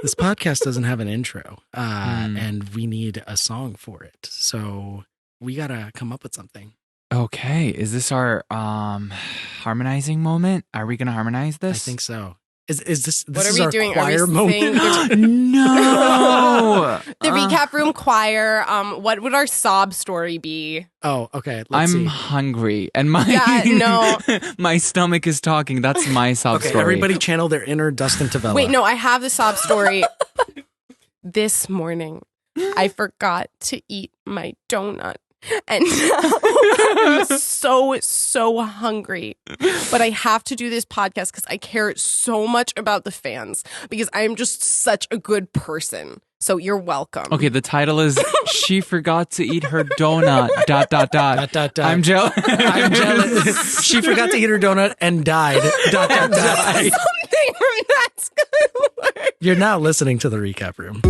This podcast doesn't have an intro, and we need a song for it. So we got to come up with something. Okay. Is this our harmonizing moment? Are we going to harmonize this? I think so. Is this What are is we our doing? choir Are we moment? No. The recap room choir. What would our sob story be? Oh, okay. Let's I'm see. hungry and my my stomach is talking. That's my sob Okay, story. everybody channel their inner Dustin Tavella. Wait, no, I have the sob story. This morning, I forgot to eat my donut. And now I'm so hungry. But I have to do this podcast because I care so much about the fans because I'm just such a good person. So you're welcome. Okay, the title is She Forgot to Eat Her Donut. ... I'm jealous. I'm jealous. She forgot to eat her donut and died. ... Something from that's gonna work. You're now listening to the recap room.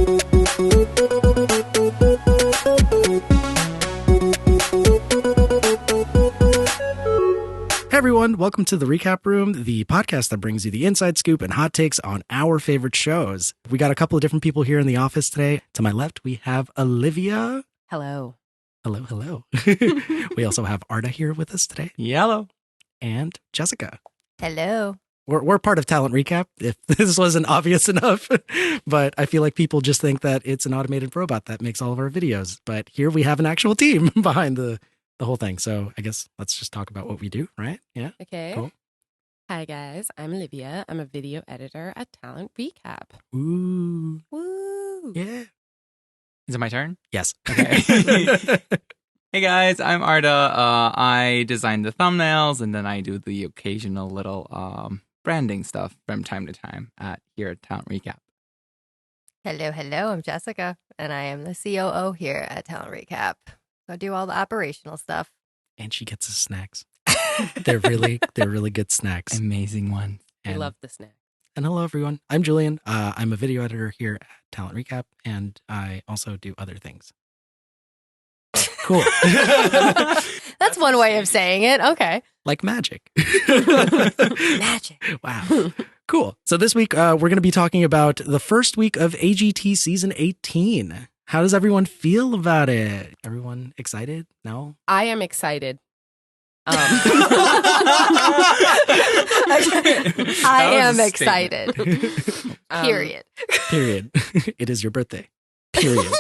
Hey everyone, welcome to the Recap Room, the podcast that brings you the inside scoop and hot takes on our favorite shows. We got a couple of different people here in the office today. To my left, we have Olivia. Hello. Hello. We also have Arda here with us today. Yellow. And Jessica. Hello. We're part of Talent Recap, if this wasn't obvious enough. But I feel like people just think that it's an automated robot that makes all of our videos. But here we have an actual team behind the whole thing. So I guess let's just talk about what we do, right? Yeah. Okay. Cool. Hi guys, I'm Olivia. I'm a video editor at Talent Recap. Ooh. Woo! Yeah. Is it my turn? Yes. Okay. Hey guys, I'm Arda. I design the thumbnails and then I do the occasional little branding stuff from time to time here at Talent Recap. Hello. I'm Jessica, and I am the COO here at Talent Recap. I do all the operational stuff. And she gets the snacks. They're really good snacks. Amazing one. I love the snack. And hello, everyone. I'm Julian. I'm a video editor here at Talent Recap, and I also do other things. Cool. That's one way of saying it. Okay. Like magic. Magic. Wow. Cool. So this week, we're going to be talking about the first week of AGT Season 18. How does everyone feel about it? Everyone excited? No? I am excited. I am excited. Period. Period. It is your birthday. Period.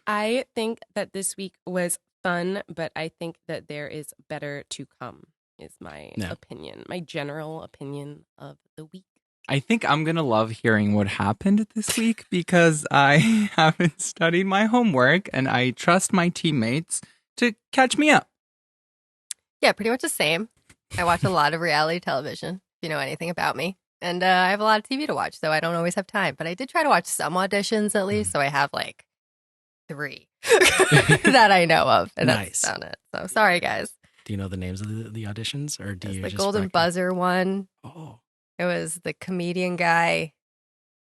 I think that this week was fun, but I think that there is better to come, is my opinion, my general opinion of the week. I think I'm going to love hearing what happened this week because I haven't studied my homework and I trust my teammates to catch me up. Yeah, pretty much the same. I watch a lot of reality television, if you know anything about me. And I have a lot of TV to watch, so I don't always have time. But I did try to watch some auditions at least, so I have like 3 that I know of. And Nice. That's about it. So sorry, guys. Do you know the names of the auditions? Or do It's you the just Golden reckon- Buzzer one. Oh. It was the comedian guy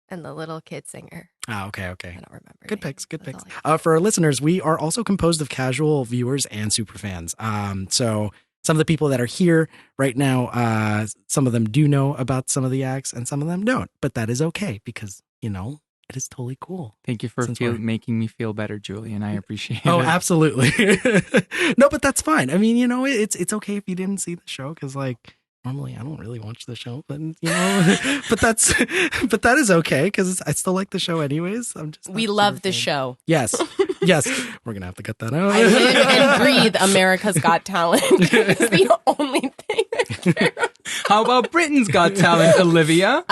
and the little kid singer. Ah, okay. I don't remember. Good names. picks. Good That's picks. all I For our listeners, we are also composed of casual viewers and super fans. So some of the people that are here right now, some of them do know about some of the acts and some of them don't. But that is okay because, it is totally cool. Thank you for making me feel better, Julian. I appreciate it. Oh, absolutely. No, but that's fine. I mean, it's okay if you didn't see the show because, normally I don't really watch the show, but but that is okay because I still like the show anyways. We love the show. Yes, we're gonna have to cut that out. I live and breathe America's Got Talent. It's the only thing I care about. How about Britain's Got Talent, Olivia?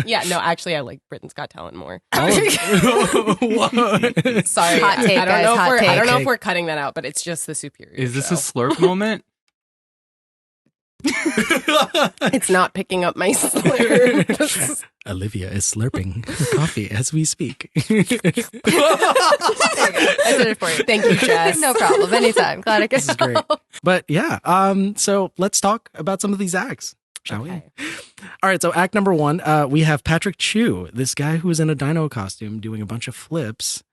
Yeah, no, actually, I like Britain's Got Talent more. What? Sorry, Hot take, I don't guys, know hot I don't know take. if we're cutting that out, but it's just the superior. Is this show. a slurp moment? It's not picking up my slur. Olivia is slurping her coffee as we speak. I did it for you. Thank you, Jess. No problem. Anytime. Glad I could This is great. But yeah, so let's talk about some of these acts, shall we? All right, so act number 1, we have Patrick Chu, this guy who was in a dino costume doing a bunch of flips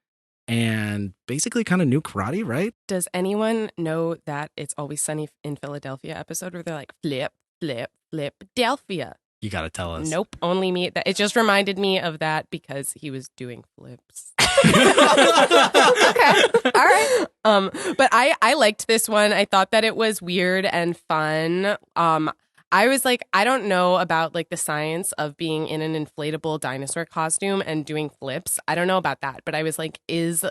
and basically kind of knew karate, right? Does anyone know that It's Always Sunny in Philadelphia episode where they're like, flip, flip, flip, Philadelphia? You got to tell us. Nope, only me. It just reminded me of that because he was doing flips. Okay. All right. But I liked this one. I thought that it was weird and fun. I was like, I don't know about like the science of being in an inflatable dinosaur costume and doing flips. I don't know about that. But I was like, is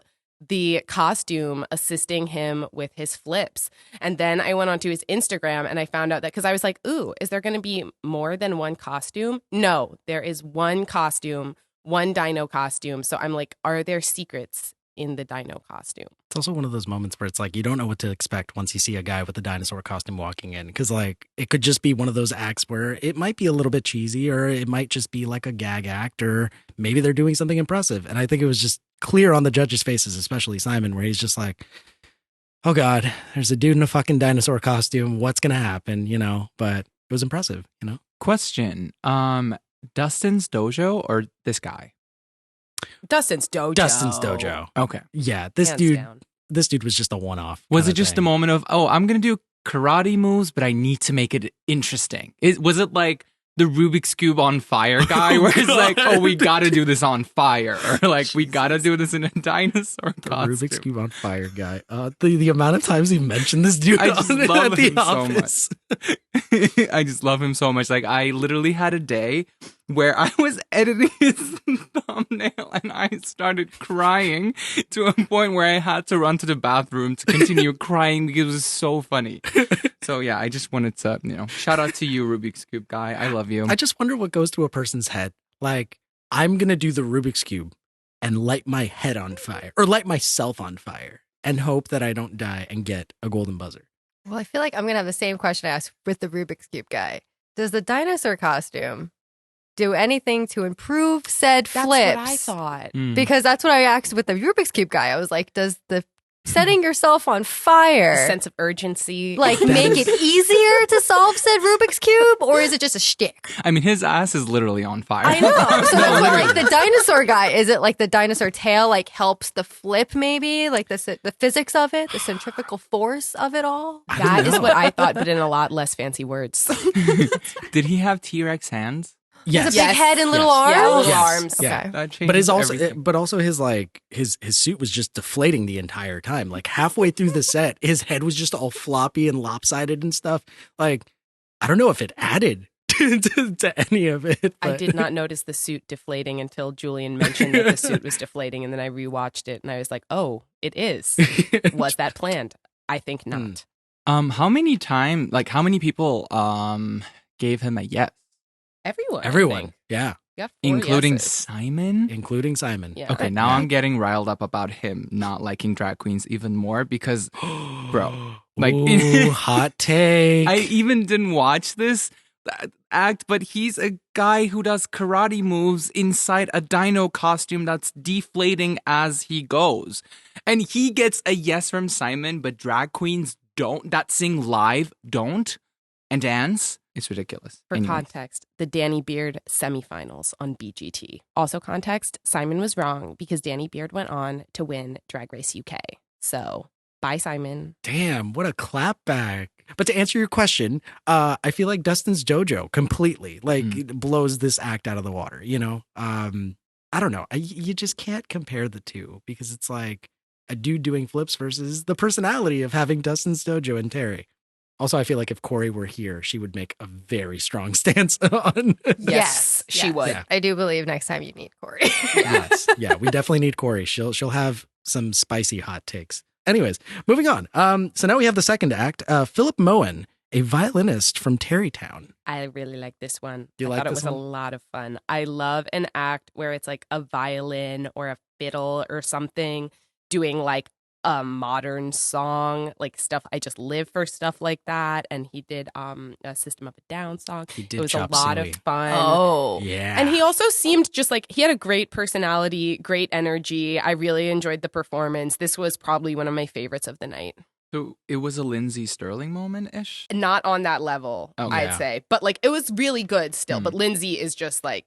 the costume assisting him with his flips? And then I went onto his Instagram and I found out that because I was like, ooh, is there going to be more than one costume? No, there is one costume, one dino costume. So I'm like, are there secrets in the dino costume? It's also one of those moments where it's like you don't know what to expect once you see a guy with a dinosaur costume walking in, because like it could just be one of those acts where it might be a little bit cheesy, or it might just be like a gag act, or maybe they're doing something impressive. And I think it was just clear on the judges' faces, especially Simon, where he's just like, oh God, there's a dude in a fucking dinosaur costume. What's going to happen? You know, but it was impressive, you know? Question. Dustin's dojo or this guy? Dustin's dojo. Dustin's dojo. Okay. Yeah, this Hands dude. down. This dude was just a one-off. Was kinda it just a thing. moment of, oh, I'm going to do karate moves, but I need to make it interesting? Was it like the Rubik's Cube on fire guy, where it's like, oh, we got to do this on fire, or like we got to do this in a dinosaur The costume? Rubik's Cube on fire guy. The amount of times he mentioned this dude I just on, love at the him so office. I just love him so much. Like, I literally had a day where I was editing his thumbnail and I started crying to a point where I had to run to the bathroom to continue crying because it was so funny. So yeah, I just wanted to, shout out to you, Rubik's Cube guy. I love you. I just wonder what goes to a person's head. Like, I'm going to do the Rubik's Cube and light my head on fire, or light myself on fire, and hope that I don't die and get a golden buzzer. Well, I feel like I'm going to have the same question I asked with the Rubik's Cube guy. Does the dinosaur costume do anything to improve said That's flips? what I thought. Because that's what I asked with the Rubik's Cube guy. I was like, does the setting yourself on fire A sense of urgency. like That make is- it easier to solve said Rubik's Cube, or is it just a shtick? I mean, his ass is literally on fire. I know. So No, that's what, like literally. the dinosaur guy. Is it like the dinosaur tail like helps the flip? Maybe like the physics of it, the centrifugal force of it all. I don't That is know. what I thought, but in a lot less fancy words. Did he have T-Rex hands? Yes. He has a big head and little Yes. arms. Yeah, little Yes. arms. Yeah. Okay. That changes But his also, everything. but also his like his suit was just deflating the entire time. Like halfway through the set, his head was just all floppy and lopsided and stuff. Like I don't know if it added to any of it. I but- did not notice the suit deflating until Julian mentioned that the suit was deflating, and then I rewatched it and I was like, "Oh, it is." Was that planned? I think not. How many people gave him a yes, Everyone. I Everyone, think. yeah, Yeah, 4 including yeses. Simon? including Simon. Yeah. Okay, now I'm getting riled up about him not liking drag queens even more because Bro, like- Ooh, hot take. I even didn't watch this act, but he's a guy who does karate moves inside a dino costume that's deflating as he goes. And he gets a yes from Simon, but drag queens don't, that sing live, don't, and dance. It's ridiculous. For Anyway. context, the Danny Beard semifinals on BGT. Also context, Simon was wrong because Danny Beard went on to win Drag Race UK. So, bye, Simon. Damn, what a clapback. But to answer your question, I feel like Dustin's dojo completely it blows this act out of the water, you know? I don't know. You just can't compare the two because it's like a dude doing flips versus the personality of having Dustin's dojo and Terry. Also, I feel like if Corey were here, she would make a very strong stance on. Yes, she would. Yeah. I do believe next time you meet Corey. Yes. Yeah, we definitely need Corey. She'll have some spicy hot takes. Anyways, moving on. So now we have the second act. Philip Moen, a violinist from Terrytown. I really like this one. You I like thought it this was one? a lot of fun. I love an act where it's like a violin or a fiddle or something doing like a modern song, like stuff. I just live for stuff like that. And he did a System of a Down song. He did It was Chop a lot Suey. of fun. Oh. Yeah. And he also seemed just like he had a great personality, great energy. I really enjoyed the performance. This was probably one of my favorites of the night. So it was a Lindsay Sterling moment-ish? Not on that level, Oh, I'd yeah. say. But like it was really good still. Mm. But Lindsay is just like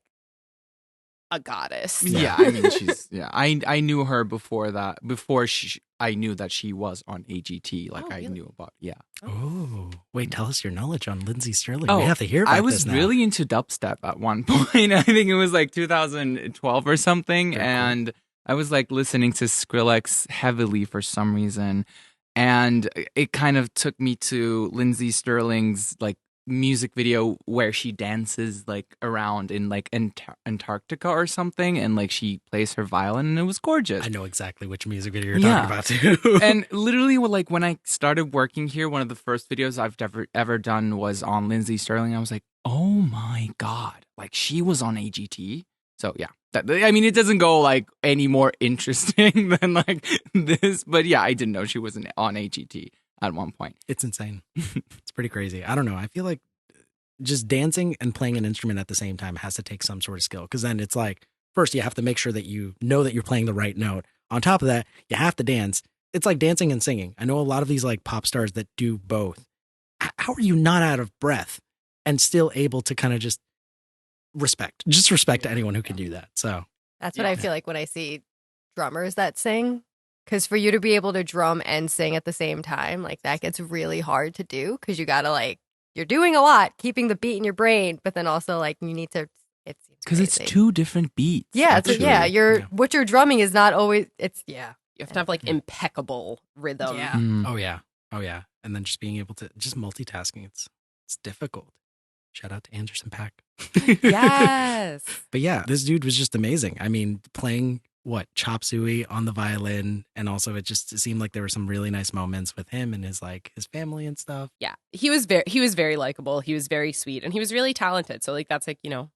a goddess. Yeah, I mean, she's I knew her before that. I knew that she was on AGT. Like I knew about Oh, wait! Tell us your knowledge on Lindsay Sterling. Oh, we have to hear about I was this now. really into dubstep at one point. I think it was like 2012 or something, Very and I was like listening to Skrillex heavily for some reason, and it kind of took me to Lindsay Sterling's like music video where she dances like around in like Antarctica or something, and like she plays her violin, and it was gorgeous. I know exactly which music video you're talking about too. And literally, like when I started working here, one of the first videos I've ever done was on Lindsay Sterling. I was like, oh my god, like she was on AGT. So yeah, I mean, it doesn't go like any more interesting than like this, but yeah, I didn't know she was on AGT at one point. It's insane. It's pretty crazy. I don't know. I feel like just dancing and playing an instrument at the same time has to take some sort of skill, because then it's like, first you have to make sure that you know that you're playing the right note. On top of that, you have to dance. It's like dancing and singing. I know a lot of these like pop stars that do both. How are you not out of breath and still able to kind of just respect anyone who can do that? So that's what I feel like when I see drummers that sing. Because for you to be able to drum and sing at the same time, like that gets really hard to do, because you got to like, you're doing a lot, keeping the beat in your brain, but then also like you need to, it seems because it's two different beats. Yeah. So what you're drumming is not always, you have to have like impeccable rhythm. Yeah. Oh yeah. And then just being able to just multitasking, it's difficult. Shout out to Anderson .Paak. Yes. But yeah, this dude was just amazing. I mean, playing chop suey on the violin, and also it seemed like there were some really nice moments with him and his family and stuff. Yeah, he was very likable. He was very sweet, and he was really talented. So like that's like, you know,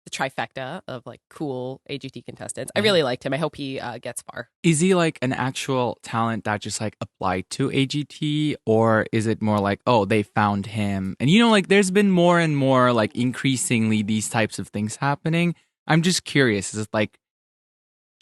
the trifecta of like cool AGT contestants. I really liked him. I hope he gets far. Is he like an actual talent that just like applied to AGT, or is it more like, oh, they found him? And you know, like there's been more and more like increasingly these types of things happening. I'm just curious, is it like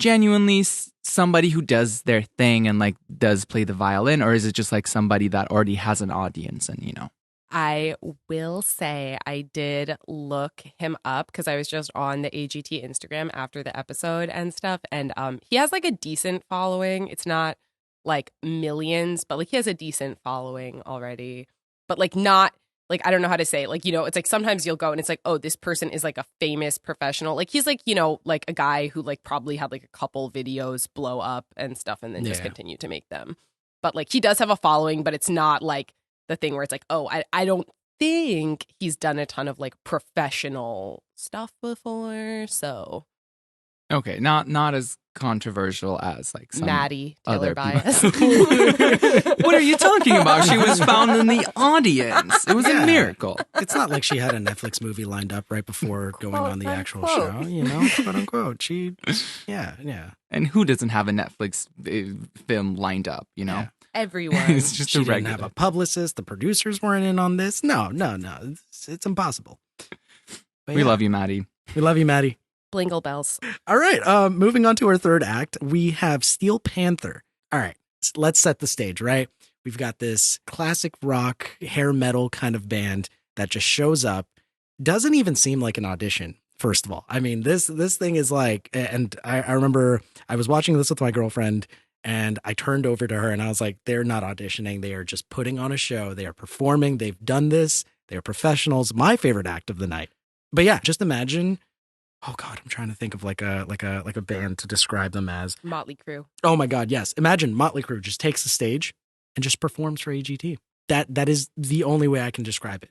genuinely somebody who does their thing and like does play the violin, or is it just like somebody that already has an audience? And you know, I will say I did look him up because I was just on the AGT Instagram after the episode and stuff, and he has like a decent following. It's not like millions, but like he has a decent following already, but like not like, I don't know how to say it. Like, you know, it's like sometimes you'll go and it's like, oh, this person is like a famous professional. Like he's like, you know, like a guy who like probably had like a couple videos blow up and stuff and then just continue to make them. But like he does have a following, but it's not like the thing where it's like, oh, I don't think he's done a ton of like professional stuff before. So. Okay, not as controversial as like some Maddie other Taylor bias. What are you talking about? She was found in the audience. It was a miracle. It's not like she had a Netflix movie lined up right before going on the actual show, you know, quote unquote. Yeah. And who doesn't have a Netflix film lined up, you know? Yeah. Everyone. It's just she a didn't regular. have a publicist. The producers weren't in on this. No. It's impossible. But We love you, Maddie. We love you, Maddie. Blingle bells. All right. Moving on to our third act, we have Steel Panther. All right. Let's set the stage, right? We've got this classic rock, hair metal kind of band that just shows up. Doesn't even seem like an audition, first of all. I mean, this thing is like, and I remember I was watching this with my girlfriend, and I turned over to her and I was like, they're not auditioning. They are just putting on a show. They are performing. They've done this. They're professionals. My favorite act of the night. But yeah, just imagine. Oh God, I'm trying to think of like a band to describe them as. Motley Crue. Oh my God, yes. Imagine Motley Crue just takes the stage and just performs for AGT. That is the only way I can describe it.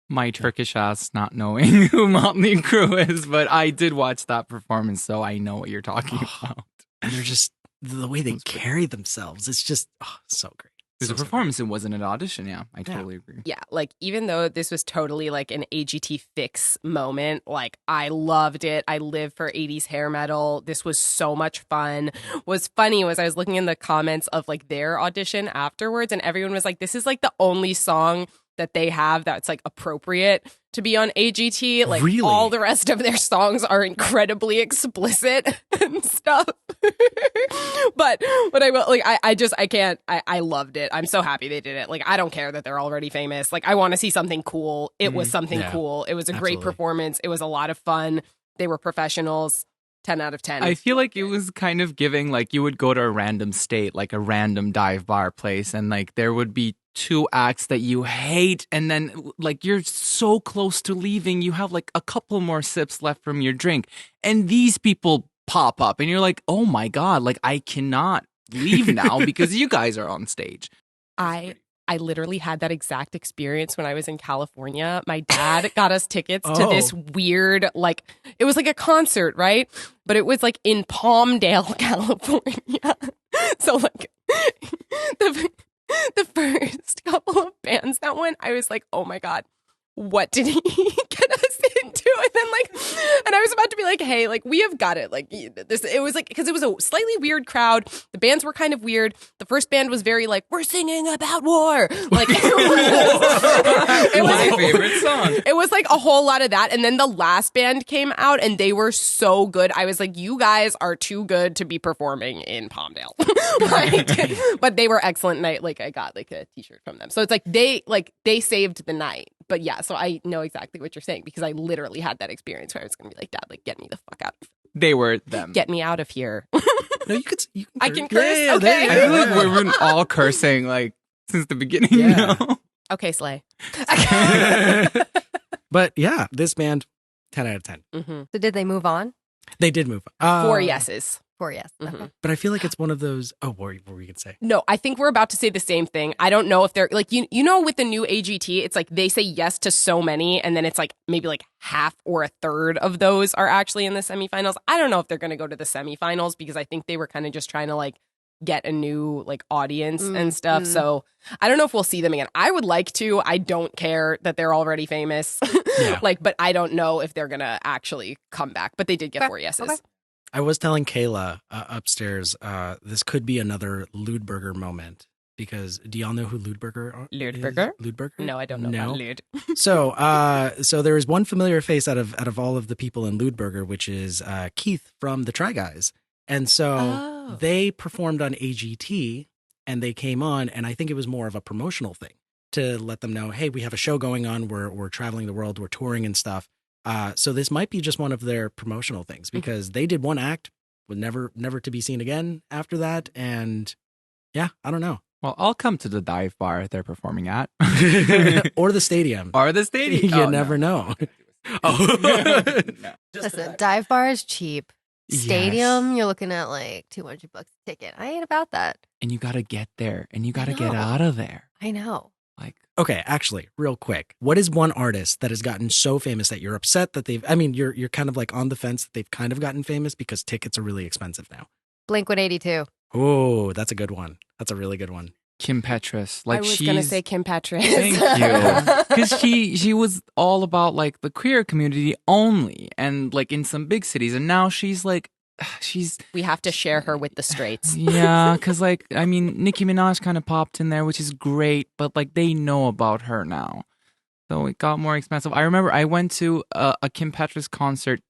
My Turkish ass not knowing who Motley Crue is, but I did watch that performance, so I know what you're talking about. And they're just, the way they carry themselves, it's just so great. It was a performance. It wasn't an audition. Yeah, I totally agree. Yeah, like even though this was totally like an AGT fix moment, like I loved it. I live for 80s hair metal. This was so much fun. What's funny was I was looking in the comments of like their audition afterwards, and everyone was like, this is like the only song that they have that's like appropriate to be on AGT. Like really? All the rest of their songs are incredibly explicit and stuff. But I will like I loved it. I'm so happy they did it. Like I don't care that they're already famous. Like I want to see something cool. It was something cool. It was a great performance. It was a lot of fun. They were professionals. 10 out of 10. I feel like it was kind of giving, like, you would go to a random state, like a random dive bar place, and like there would be 2 acts that you hate, and then like you're so close to leaving, you have like a couple more sips left from your drink, and these people pop up, and you're like, oh my God, like I cannot leave now because you guys are on stage. I literally had that exact experience when I was in California. My dad got us tickets to this weird, like, it was like a concert, right? But it was like in Palmdale, California. So like the first couple of bands that went, I was like, oh my God, what did he get us into? And then and I was about to be like, hey, like we have got it. Like this, it was like, because it was a slightly weird crowd. The bands were kind of weird. The first band was very like, we're singing about war. Like it was My favorite song. It was like a whole lot of that. And then the last band came out and they were so good. I was like, you guys are too good to be performing in Palmdale. But they were excellent. And I got like a t-shirt from them. So it's like they saved the night. But yeah, so I know exactly what you're saying because I literally had that experience where I was going to be like, Dad, like, get me the fuck out. They were them. Get me out of here. No, you can I can curse? Yeah, Okay. I feel like we've been all cursing like since the beginning. Yeah. Now. Okay, Slay. But yeah, this band, 10 out of 10. Mm-hmm. So did they move on? They did move. 4 yeses. 4 yes. Mhm. Okay. But I feel like it's one of those. Oh, what were you going to say? No, I think we're about to say the same thing. I don't know if they're like, you know, with the new AGT, it's like they say yes to so many, and then it's like maybe like half or a third of those are actually in the semifinals. I don't know if they're going to go to the semifinals because I think they were kind of just trying to like get a new like audience and stuff. So I don't know if we'll see them again. I would like to. I don't care that they're already famous. Yeah. But I don't know if they're going to actually come back. But they did get 4 yeses. Okay. I was telling Kayla upstairs, this could be another Ludberger moment because do y'all know who Ludberger is? Ludberger? Ludberger? No, I don't know about Lud. So there is one familiar face out of all of the people in Ludberger, which is Keith from the Try Guys. And so they performed on AGT and they came on, and I think it was more of a promotional thing to let them know, hey, we have a show going on, we're traveling the world, we're touring and stuff. So this might be just one of their promotional things because they did one act, with never to be seen again after that. And yeah, I don't know. Well, I'll come to the dive bar they're performing at. Or the stadium. Or the stadium. You never know. Oh. No. Listen, dive bar is cheap. Stadium, you're looking at like $200 a ticket. I ain't about that. And you got to get there and you got to I get know. out of there. I know. Like, Okay, actually, real quick. What is one artist that has gotten so famous that you're upset that you're kind of like on the fence that they've kind of gotten famous because tickets are really expensive now? Blink-182. Oh, that's a good one. That's a really good one. Kim Petras. Like, I was going to say Kim Petras. Thank you. Because she was all about like the queer community only and like in some big cities. And now she's like, We have to share her with the straights. yeah, because like, I mean, Nicki Minaj kind of popped in there, which is great, but like they know about her now. So it got more expensive. I remember I went to a Kim Petras concert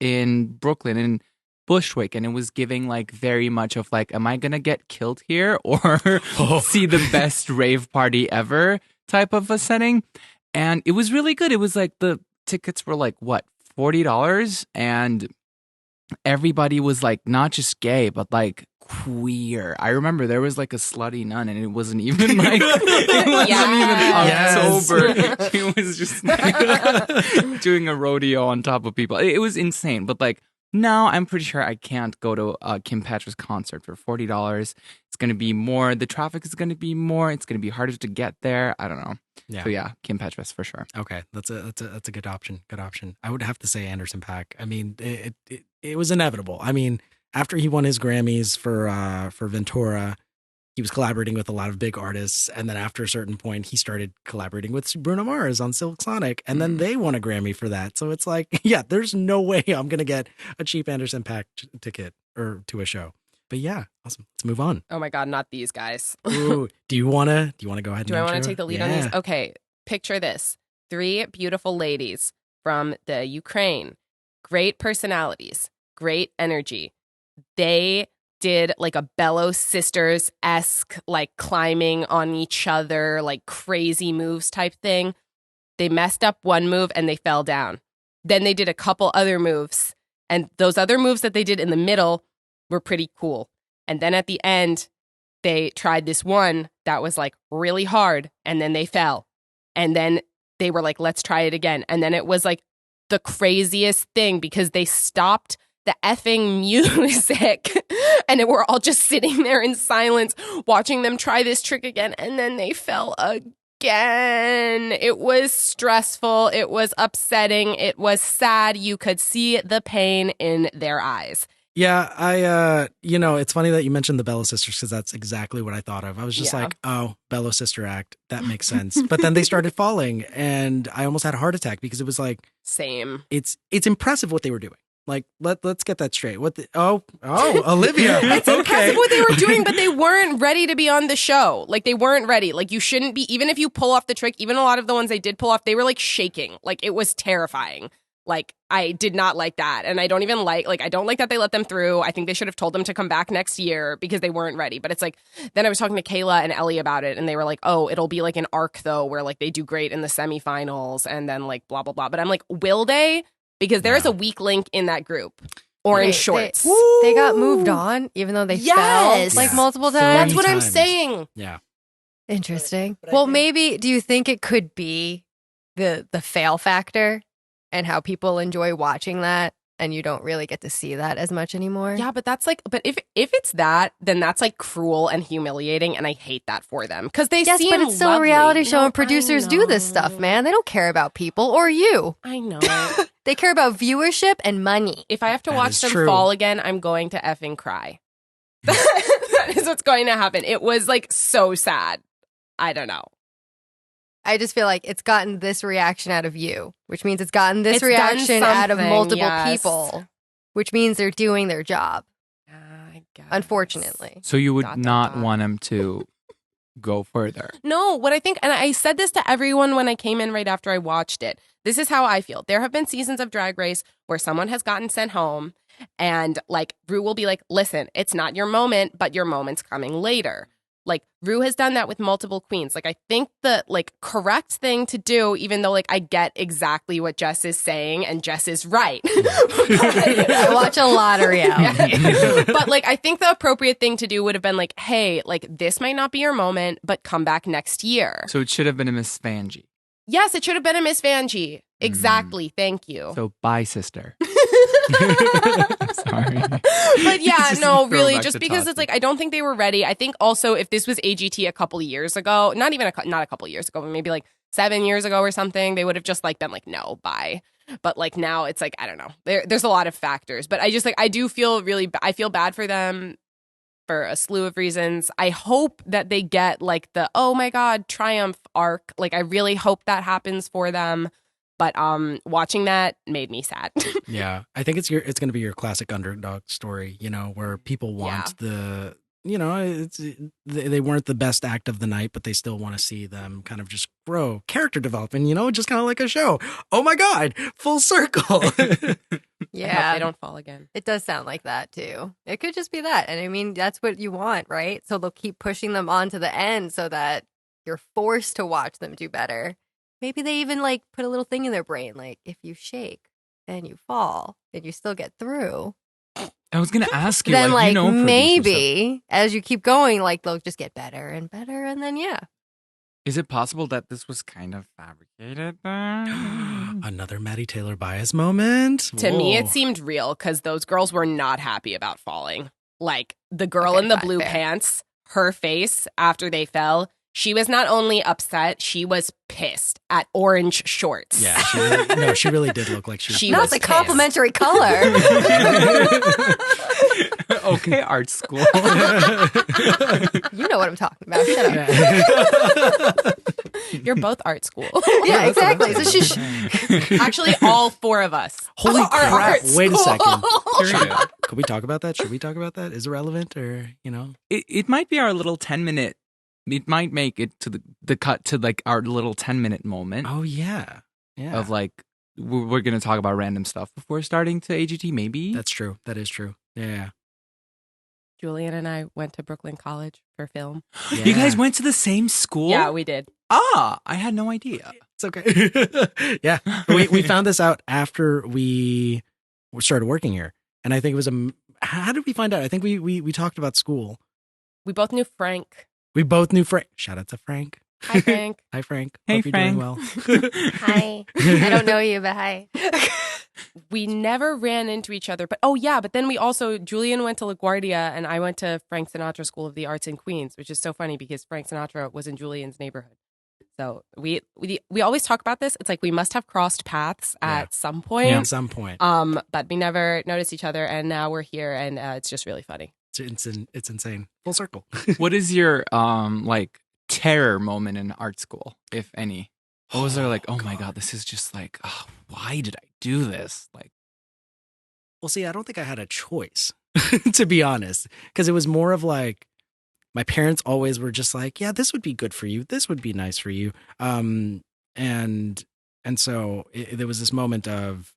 in Brooklyn, in Bushwick, and it was giving like very much of like, am I going to get killed here or see the best rave party ever type of a setting? And it was really good. It was like the tickets were like, what, $40? And everybody was like not just gay, but like queer. I remember there was like a slutty nun, and it wasn't even like Yes. even October. She was just like, doing a rodeo on top of people. It was insane. But like now, I'm pretty sure I can't go to a Kim Petras concert for $40. It's going to be more. The traffic is going to be more. It's going to be harder to get there. I don't know. Yeah. So yeah, Kim Petras for sure. Okay, that's a good option. Good option. I would have to say Anderson .Paak. I mean, it was inevitable. I mean, after he won his Grammys for Ventura, he was collaborating with a lot of big artists, and then after a certain point, he started collaborating with Bruno Mars on Silk Sonic, and then they won a Grammy for that. So it's like, yeah, there's no way I'm gonna get a cheap Anderson .Paak ticket or to a show. But yeah, awesome. Let's move on. Oh my God, not these guys. Ooh, do you wanna go ahead? Do I want to take the lead on these? Okay, picture this. 3 beautiful ladies from the Ukraine. Great personalities, great energy. They did like a Bellow Sisters-esque, like climbing on each other, like crazy moves type thing. They messed up one move and they fell down. Then they did a couple other moves And those other moves that they did in the middle were pretty cool. And then at the end, they tried this one that was like really hard, and then they fell. And then they were like, let's try it again. And then it was like the craziest thing because they stopped the effing music and we're all just sitting there in silence watching them try this trick again. And then they fell again. It was stressful. It was upsetting. It was sad. You could see the pain in their eyes. Yeah, it's funny that you mentioned the Bello sisters because that's exactly what I thought of. I was just like, oh, Bello sister act. That makes sense. But then they started falling and I almost had a heart attack because it was like, same. It's impressive what they were doing. Like, let's get that straight. Olivia. It's impressive what they were doing, but they weren't ready to be on the show. Like, they weren't ready. Like, you shouldn't be, even if you pull off the trick, even a lot of the ones they did pull off, they were like shaking. Like, it was terrifying. Like, I did not like that. And I don't even I don't like that they let them through. I think they should have told them to come back next year because they weren't ready. But it's like, then I was talking to Kayla and Ellie about it and they were like, oh, it'll be like an arc though, where like they do great in the semifinals and then like blah, blah, blah. But I'm like, will they? Because there is a weak link in that group. Orange shorts. They got moved on even though they fell like multiple times. That's what I'm saying. Yeah. Interesting. Well, maybe, do you think it could be the fail factor? And how people enjoy watching that, and you don't really get to see that as much anymore. Yeah, but that's like, but if it's that, then that's like cruel and humiliating, and I hate that for them because they seem but it's still lovely. a reality show, and producers do this stuff, man. They don't care about people or you. I know. They care about viewership and money. If I have to watch them fall again, I'm going to effing cry. That is what's going to happen. It was like so sad. I don't know. I just feel like it's gotten this reaction out of you, which means it's gotten this reaction out of multiple people, which means they're doing their job. I guess. Unfortunately. So you would not want them to go further. No, what I think, and I said this to everyone when I came in right after I watched it. This is how I feel. There have been seasons of Drag Race where someone has gotten sent home and like Rue will be like, listen, it's not your moment, but your moment's coming later. Like, Rue has done that with multiple queens. Like, I think the, like, correct thing to do, even though, like, I get exactly what Jess is saying, and Jess is right. I watch a lot of reality. But, like, I think the appropriate thing to do would have been, like, hey, like, this might not be your moment, but come back next year. So it should have been a Miss Vanjie. Yes, it should have been a Miss Vanjie. Exactly. Thank you. So, bye, sister. Sorry. But yeah, no, really, just because it's like, I don't think they were ready. I think also if this was AGT a couple years ago, not a couple years ago, but maybe like 7 years ago or something, they would have just like been like, no, bye. But like now it's like, I don't know. There's a lot of factors, but I just like, I do feel I feel bad for them for a slew of reasons. I hope that they get like the, oh my God, triumph arc. Like, I really hope that happens for them. But watching that made me sad. Yeah, I think it's going to be your classic underdog story, where people want they weren't the best act of the night, but they still want to see them kind of just grow, character development, just kind of like a show. Oh my God, full circle. Yeah, they don't fall again. It does sound like that too. It could just be that. And I mean, that's what you want, right? So they'll keep pushing them on to the end so that you're forced to watch them do better. Maybe they even like put a little thing in their brain, like if you shake and you fall and you still get through. I was gonna ask you, then like producer maybe as you keep going, like they'll just get better and better, and then Is it possible that this was kind of fabricated? Another Maddie Taylor bias moment. To me, it seemed real because those girls were not happy about falling. Like the girl in the blue pants, her face after they fell. She was not only upset, she was pissed at orange shorts. Yeah, she really did look like she was. Not the complimentary color. Okay, art school. You know what I'm talking about. Shut up. You're both art school. Yeah, exactly. So actually, all four of us. Holy crap. Wait a second. Period. Could we talk about that? Should we talk about that? Is it relevant or, It might be our little 10-minute. It might make it to the cut to like our little 10-minute moment. Oh, yeah. Yeah. Of like, we're going to talk about random stuff before starting to AGT, maybe? That's true. That is true. Yeah. Julian and I went to Brooklyn College for film. Yeah. You guys went to the same school? Yeah, we did. Ah, I had no idea. It's okay. Yeah. We found this out after we started working here. And I think it was how did we find out? I think we talked about school. We both knew Frank. We both knew Frank. Shout out to Frank. Hi, Frank. Hi, Frank. Hey, Hope you're Frank. doing well. Hi. I don't know you, but hi. We never ran into each other. But but then we also, Julian went to LaGuardia and I went to Frank Sinatra School of the Arts in Queens, which is so funny because Frank Sinatra was in Julian's neighborhood. So we always talk about this. It's like we must have crossed paths at some point. At some point. But we never noticed each other, and now we're here, and it's just really funny. It's insane. Full circle. What is your like terror moment in art school, if any? What was there like, oh my God, this is just like, why did I do this? Like, well, see, I don't think I had a choice, to be honest, because it was more of like, my parents always were just like, yeah, this would be good for you. This would be nice for you. And so there was this moment of,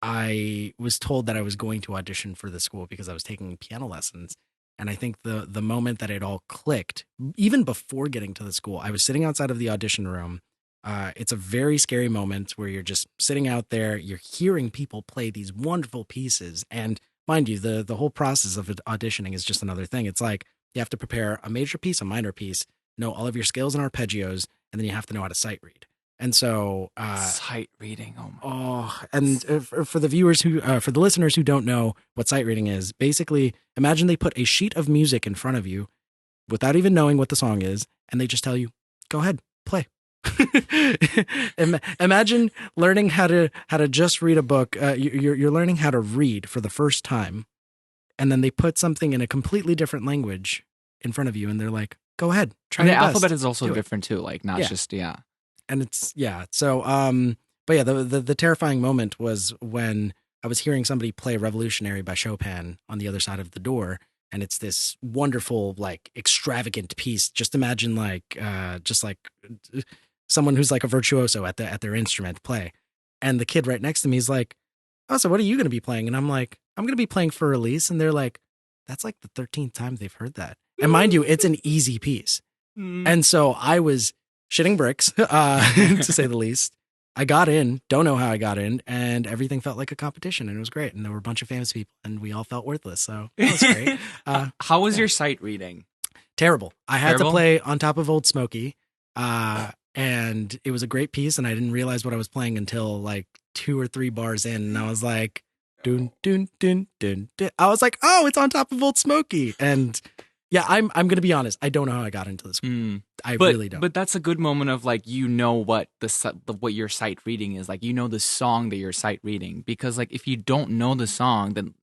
I was told that I was going to audition for the school because I was taking piano lessons. And I think the moment that it all clicked, even before getting to the school, I was sitting outside of the audition room. It's a very scary moment where you're just sitting out there, you're hearing people play these wonderful pieces. And mind you, the whole process of auditioning is just another thing. It's like you have to prepare a major piece, a minor piece, know all of your scales and arpeggios, and then you have to know how to sight read. And so sight reading. For the viewers for the listeners who don't know what sight reading is, basically imagine they put a sheet of music in front of you without even knowing what the song is, and they just tell you, go ahead, play. Imagine learning how to just read a book. You're learning how to read for the first time, and then they put something in a completely different language in front of you, and they're like, go ahead, try and your the best. alphabet is also Do it. different too, like not just And it's so but yeah, the terrifying moment was when I was hearing somebody play Revolutionary by Chopin on the other side of the door, and it's this wonderful, like, extravagant piece. Just imagine just like someone who's like a virtuoso at their instrument play, and the kid right next to me is like, oh, so what are you going to be playing? And I'm like, I'm going to be playing For Release. And they're like, that's like the 13th time they've heard that. And mind you, it's an easy piece. And so I was shitting bricks, to say the least. I got in, don't know how I got in, and everything felt like a competition, and it was great. And there were a bunch of famous people, and we all felt worthless. So that was great. How was your sight reading? Terrible. I had to play On Top of Old Smoky, and it was a great piece, and I didn't realize what I was playing until like 2 or 3 bars in, and I was like, dun, dun, dun, dun, dun. I was like, oh, it's On Top of Old Smoky. And yeah, I'm going to be honest. I don't know how I got into this. I really don't. But that's a good moment of like, you know what what your sight reading is. Like, you know the song that you're sight reading. Because like, if you don't know the song, then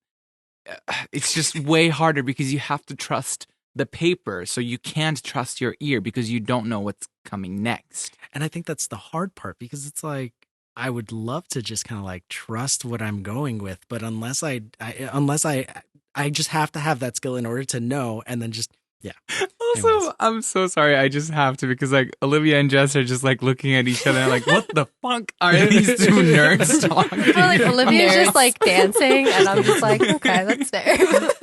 it's just way harder because you have to trust the paper. So you can't trust your ear because you don't know what's coming next. And I think that's the hard part, because it's like, I would love to just kind of like trust what I'm going with. But unless I just have to have that skill in order to know, and then just, yeah. Also, anyways. I'm so sorry. I just have to, because like Olivia and Jess are just like looking at each other and like, what the fuck are these two nerds talking? Well, like Olivia's just like dancing, and I'm just like, okay, that's fair.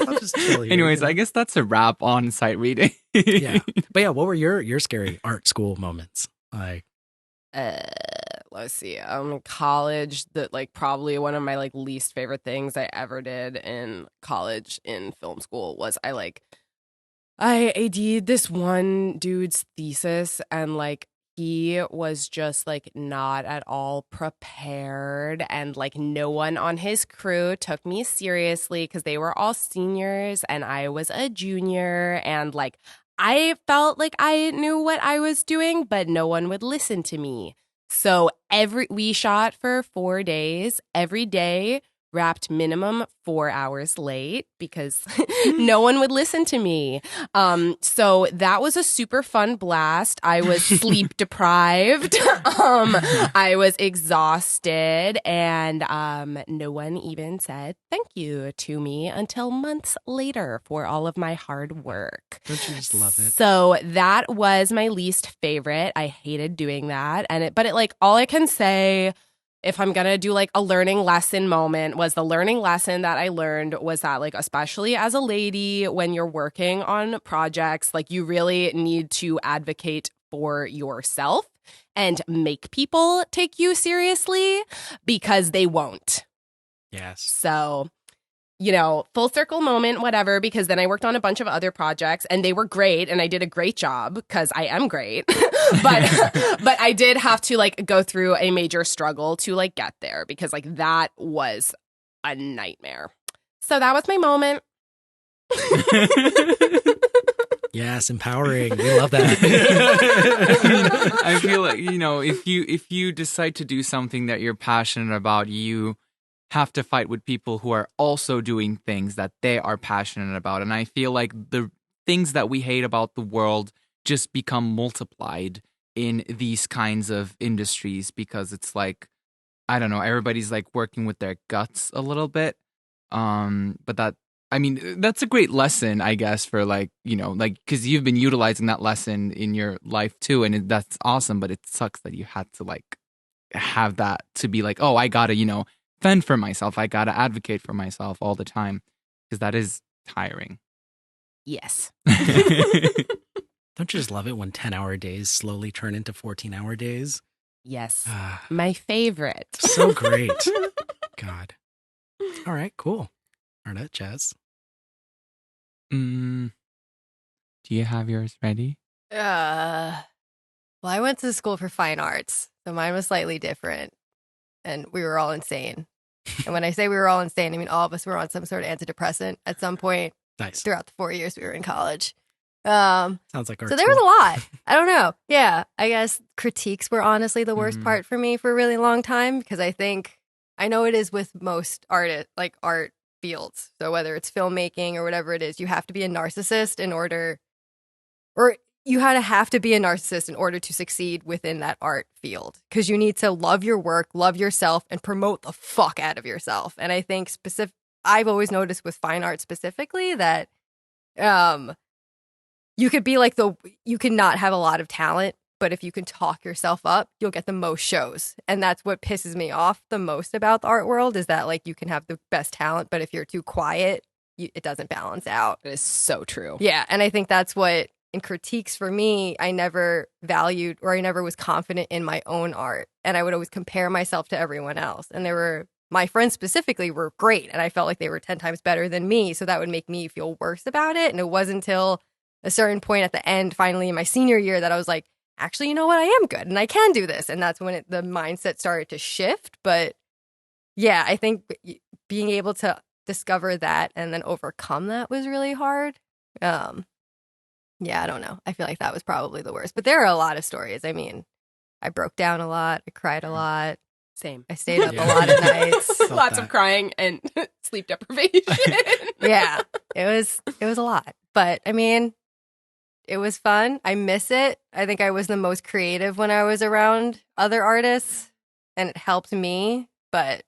I'll just chill here. Anyways, I guess that's a wrap on sight reading. Yeah. But yeah, what were your scary art school moments? Like, let's see. College, that like probably one of my like least favorite things I ever did in college in film school was I AD'd this one dude's thesis, and like he was just like not at all prepared, and like no one on his crew took me seriously because they were all seniors and I was a junior, and like I felt like I knew what I was doing, but no one would listen to me. So we shot for 4 days, every day, wrapped minimum 4 hours late because no one would listen to me. So that was a super fun blast. I was sleep deprived. I was exhausted, and no one even said thank you to me until months later for all of my hard work. Don't you just love it? So that was my least favorite. I hated doing that. But like all I can say, if I'm going to do like a learning lesson moment, was the learning lesson that I learned was that like, especially as a lady, when you're working on projects, like you really need to advocate for yourself and make people take you seriously, because they won't. Yes. So, full circle moment, whatever, because then I worked on a bunch of other projects and they were great and I did a great job because I am great. but I did have to like go through a major struggle to like get there because like that was a nightmare. So that was my moment. Yes, empowering. We love that. I feel like, if you decide to do something that you're passionate about, you have to fight with people who are also doing things that they are passionate about. And I feel like the things that we hate about the world just become multiplied in these kinds of industries because it's like, I don't know, everybody's like working with their guts a little bit. But that's a great lesson, I guess, for like, because you've been utilizing that lesson in your life too. And that's awesome. But it sucks that you had to like have that to be like, oh, I gotta, fend for myself. I gotta advocate for myself all the time because that is tiring. Yes. Don't you just love it when 10-hour days slowly turn into 14-hour days? Yes. My favorite. So great. God. All right, cool. Arnett, Jazz. Do you have yours ready? Well, I went to school for fine arts, so mine was slightly different. And we were all insane. And when I say we were all insane, I mean all of us were on some sort of antidepressant at some point throughout the 4 years we were in college. Sounds like our so there was a lot. I don't know. Yeah, I guess critiques were honestly the worst part for me for a really long time because I know it is with most art fields. So whether it's filmmaking or whatever it is, you have to be a narcissist you have to be a narcissist in order to succeed within that art field because you need to love your work, love yourself, and promote the fuck out of yourself. And I think I've always noticed with fine art specifically that you could be like you can not have a lot of talent, but if you can talk yourself up, you'll get the most shows. And that's what pisses me off the most about the art world is that like you can have the best talent, but if you're too quiet, it doesn't balance out. It is so true. Yeah, and I think that's what in critiques for me, I never valued or I never was confident in my own art. And I would always compare myself to everyone else. And my friends specifically were great. And I felt like they were 10 times better than me. So that would make me feel worse about it. And it wasn't until a certain point at the end, finally in my senior year, that I was like, actually, you know what? I am good and I can do this. And that's when the mindset started to shift. But yeah, I think being able to discover that and then overcome that was really hard. Yeah, I don't know. I feel like that was probably the worst. But there are a lot of stories. I mean, I broke down a lot. I cried a lot. Same. I stayed up a lot of nights. Lots of crying and sleep deprivation. Yeah, it was a lot. But I mean, it was fun. I miss it. I think I was the most creative when I was around other artists and it helped me. But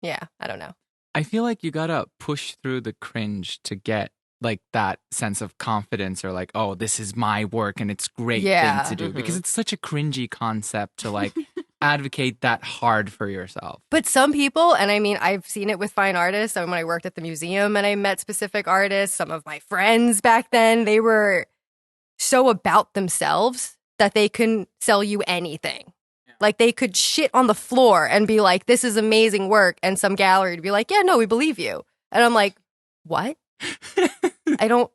yeah, I don't know. I feel like you gotta push through the cringe to get like that sense of confidence or like, oh, this is my work and it's great thing to do because it's such a cringy concept to like advocate that hard for yourself. But some people, and I mean, I've seen it with fine artists. When I worked at the museum and I met specific artists, some of my friends back then, they were so about themselves that they couldn't sell you anything. Yeah. Like they could shit on the floor and be like, this is amazing work. And some gallery would be like, yeah, no, we believe you. And I'm like, what?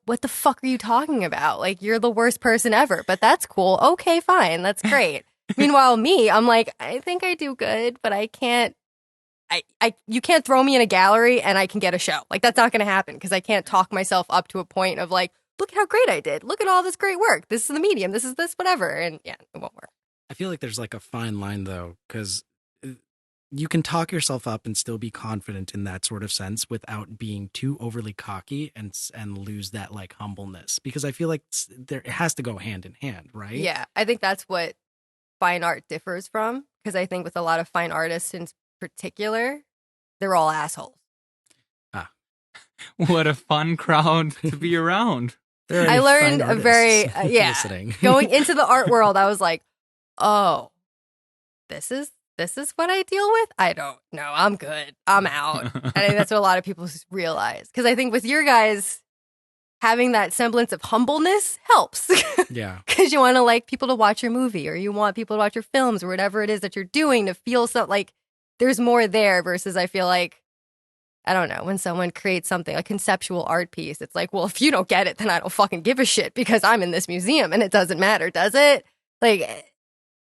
What the fuck are you talking about? Like, you're the worst person ever, but that's cool. Okay, fine. That's great. Meanwhile, me, I'm like, I think I do good, but I can't, you can't throw me in a gallery and I can get a show. Like, that's not going to happen because I can't talk myself up to a point of like, look at how great I did. Look at all this great work. This is the medium. This is this, whatever. And yeah, it won't work. I feel like there's like a fine line though, because you can talk yourself up and still be confident in that sort of sense without being too overly cocky and lose that like humbleness, because I feel like it has to go hand in hand, right? Yeah, I think that's what fine art differs from, because I think with a lot of fine artists in particular, they're all assholes. What a fun crowd to be around. I learned a very going into the art world, I was like, oh, this is what I deal with? I don't know. I'm good. I'm out. And I think that's what a lot of people realize. Because I think with your guys, having that semblance of humbleness helps. Yeah. Because you want to like people to watch your movie or you want people to watch your films or whatever it is that you're doing to feel so like there's more there versus I feel like I don't know, when someone creates something, a conceptual art piece, it's like, well, if you don't get it, then I don't fucking give a shit because I'm in this museum and it doesn't matter, does it? Like,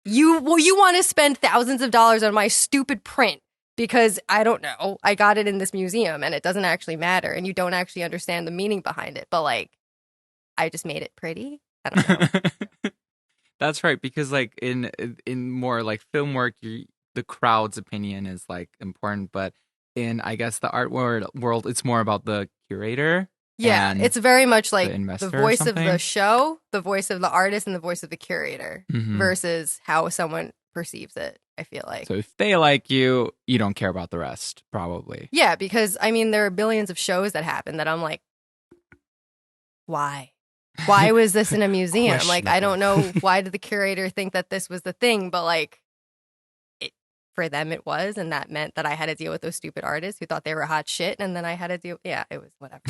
you want to spend thousands of dollars on my stupid print because, I don't know, I got it in this museum and it doesn't actually matter and you don't actually understand the meaning behind it. But, like, I just made it pretty. I don't know. That's right, because like in more like film work, the crowd's opinion is like important, but in, I guess, the art world, it's more about the curator. Yeah, it's very much like the voice of the show, the voice of the artist, and the voice of the curator versus how someone perceives it, I feel like. So if they like you, you don't care about the rest, probably. Yeah, because, I mean, there are billions of shows that happen that I'm like, why? Why was this in a museum? Like, I don't know, why did the curator think that this was the thing? But, like, for them it was, and that meant that I had to deal with those stupid artists who thought they were hot shit, and then I had to deal, it was whatever.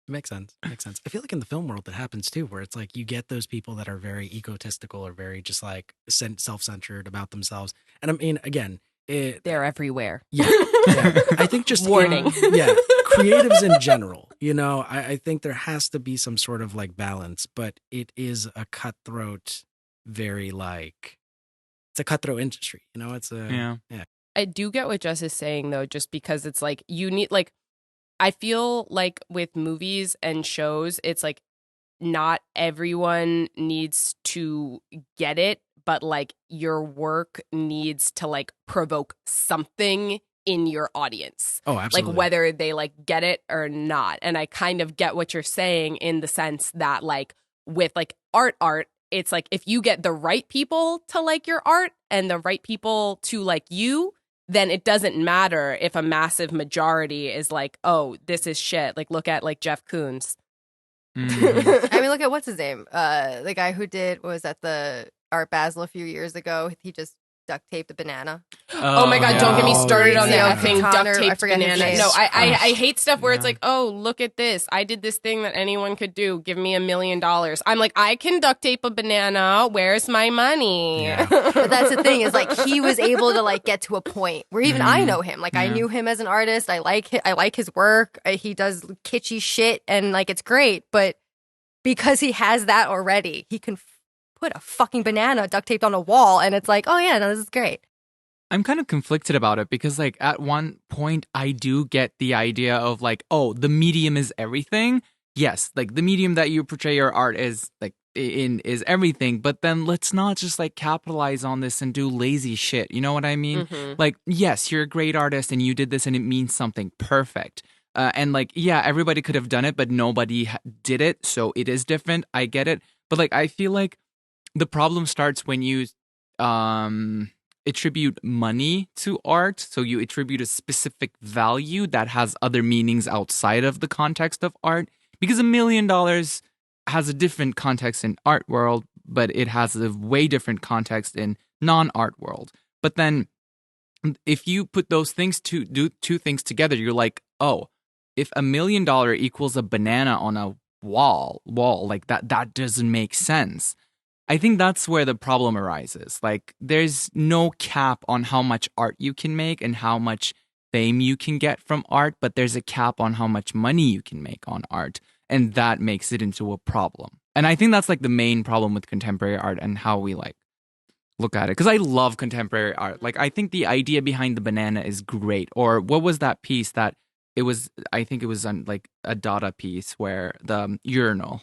Makes sense. I feel like in the film world that happens too, where it's like you get those people that are very egotistical or very just like self-centered about themselves. And I mean, again, they're everywhere. Yeah. I think just warning. Creatives in general, you know, I think there has to be some sort of like balance, but it is a cutthroat, very like, it's a cutthroat industry, you know, it's a, yeah. I do get what Jess is saying though, just because it's like, you need, like, I feel like with movies and shows, it's like not everyone needs to get it, but like your work needs to like provoke something in your audience. Oh, absolutely. Like whether they like get it or not. And I kind of get what you're saying in the sense that like with like art, it's like if you get the right people to like your art and the right people to like you, then it doesn't matter if a massive majority is like, oh, this is shit. Like, look at like Jeff Koons. Mm. I mean, look at what's his name? The guy who was at the Art Basel a few years ago. He just duct taped a banana. Oh my God, don't get me started on that thing. Duct taped banana. No, I hate stuff where it's like, oh, look at this. I did this thing that anyone could do. Give me $1 million. I'm like, I can duct tape a banana. Where's my money? Yeah. But that's the thing, is like he was able to like get to a point where even I know him. Like I knew him as an artist. I like his work. He does kitschy shit and like it's great. But because he has that already, he can put a fucking banana duct taped on a wall and it's like, oh yeah, no, this is great. I'm kind of conflicted about it because like at one point I do get the idea of like, oh, the medium is everything. Yes, like the medium that you portray your art is like is everything, but then let's not just like capitalize on this and do lazy shit. You know what I mean? Like, yes, you're a great artist and you did this and it means something. Perfect. And like, yeah, everybody could have done it, but nobody did it. So it is different. I get it. But like, I feel like the problem starts when you attribute money to art. So you attribute a specific value that has other meanings outside of the context of art. Because $1 million has a different context in art world, but it has a way different context in non-art world. But then if you put those things do two things together, you're like, oh, if $1 million equals a banana on a wall, like that doesn't make sense. I think that's where the problem arises. Like, there's no cap on how much art you can make and how much fame you can get from art, but there's a cap on how much money you can make on art, and that makes it into a problem. And I think that's like the main problem with contemporary art and how we like look at it. Because I love contemporary art. Like, I think the idea behind the banana is great. Or what was that piece that it was? I think it was on like a Dada piece where the urinal.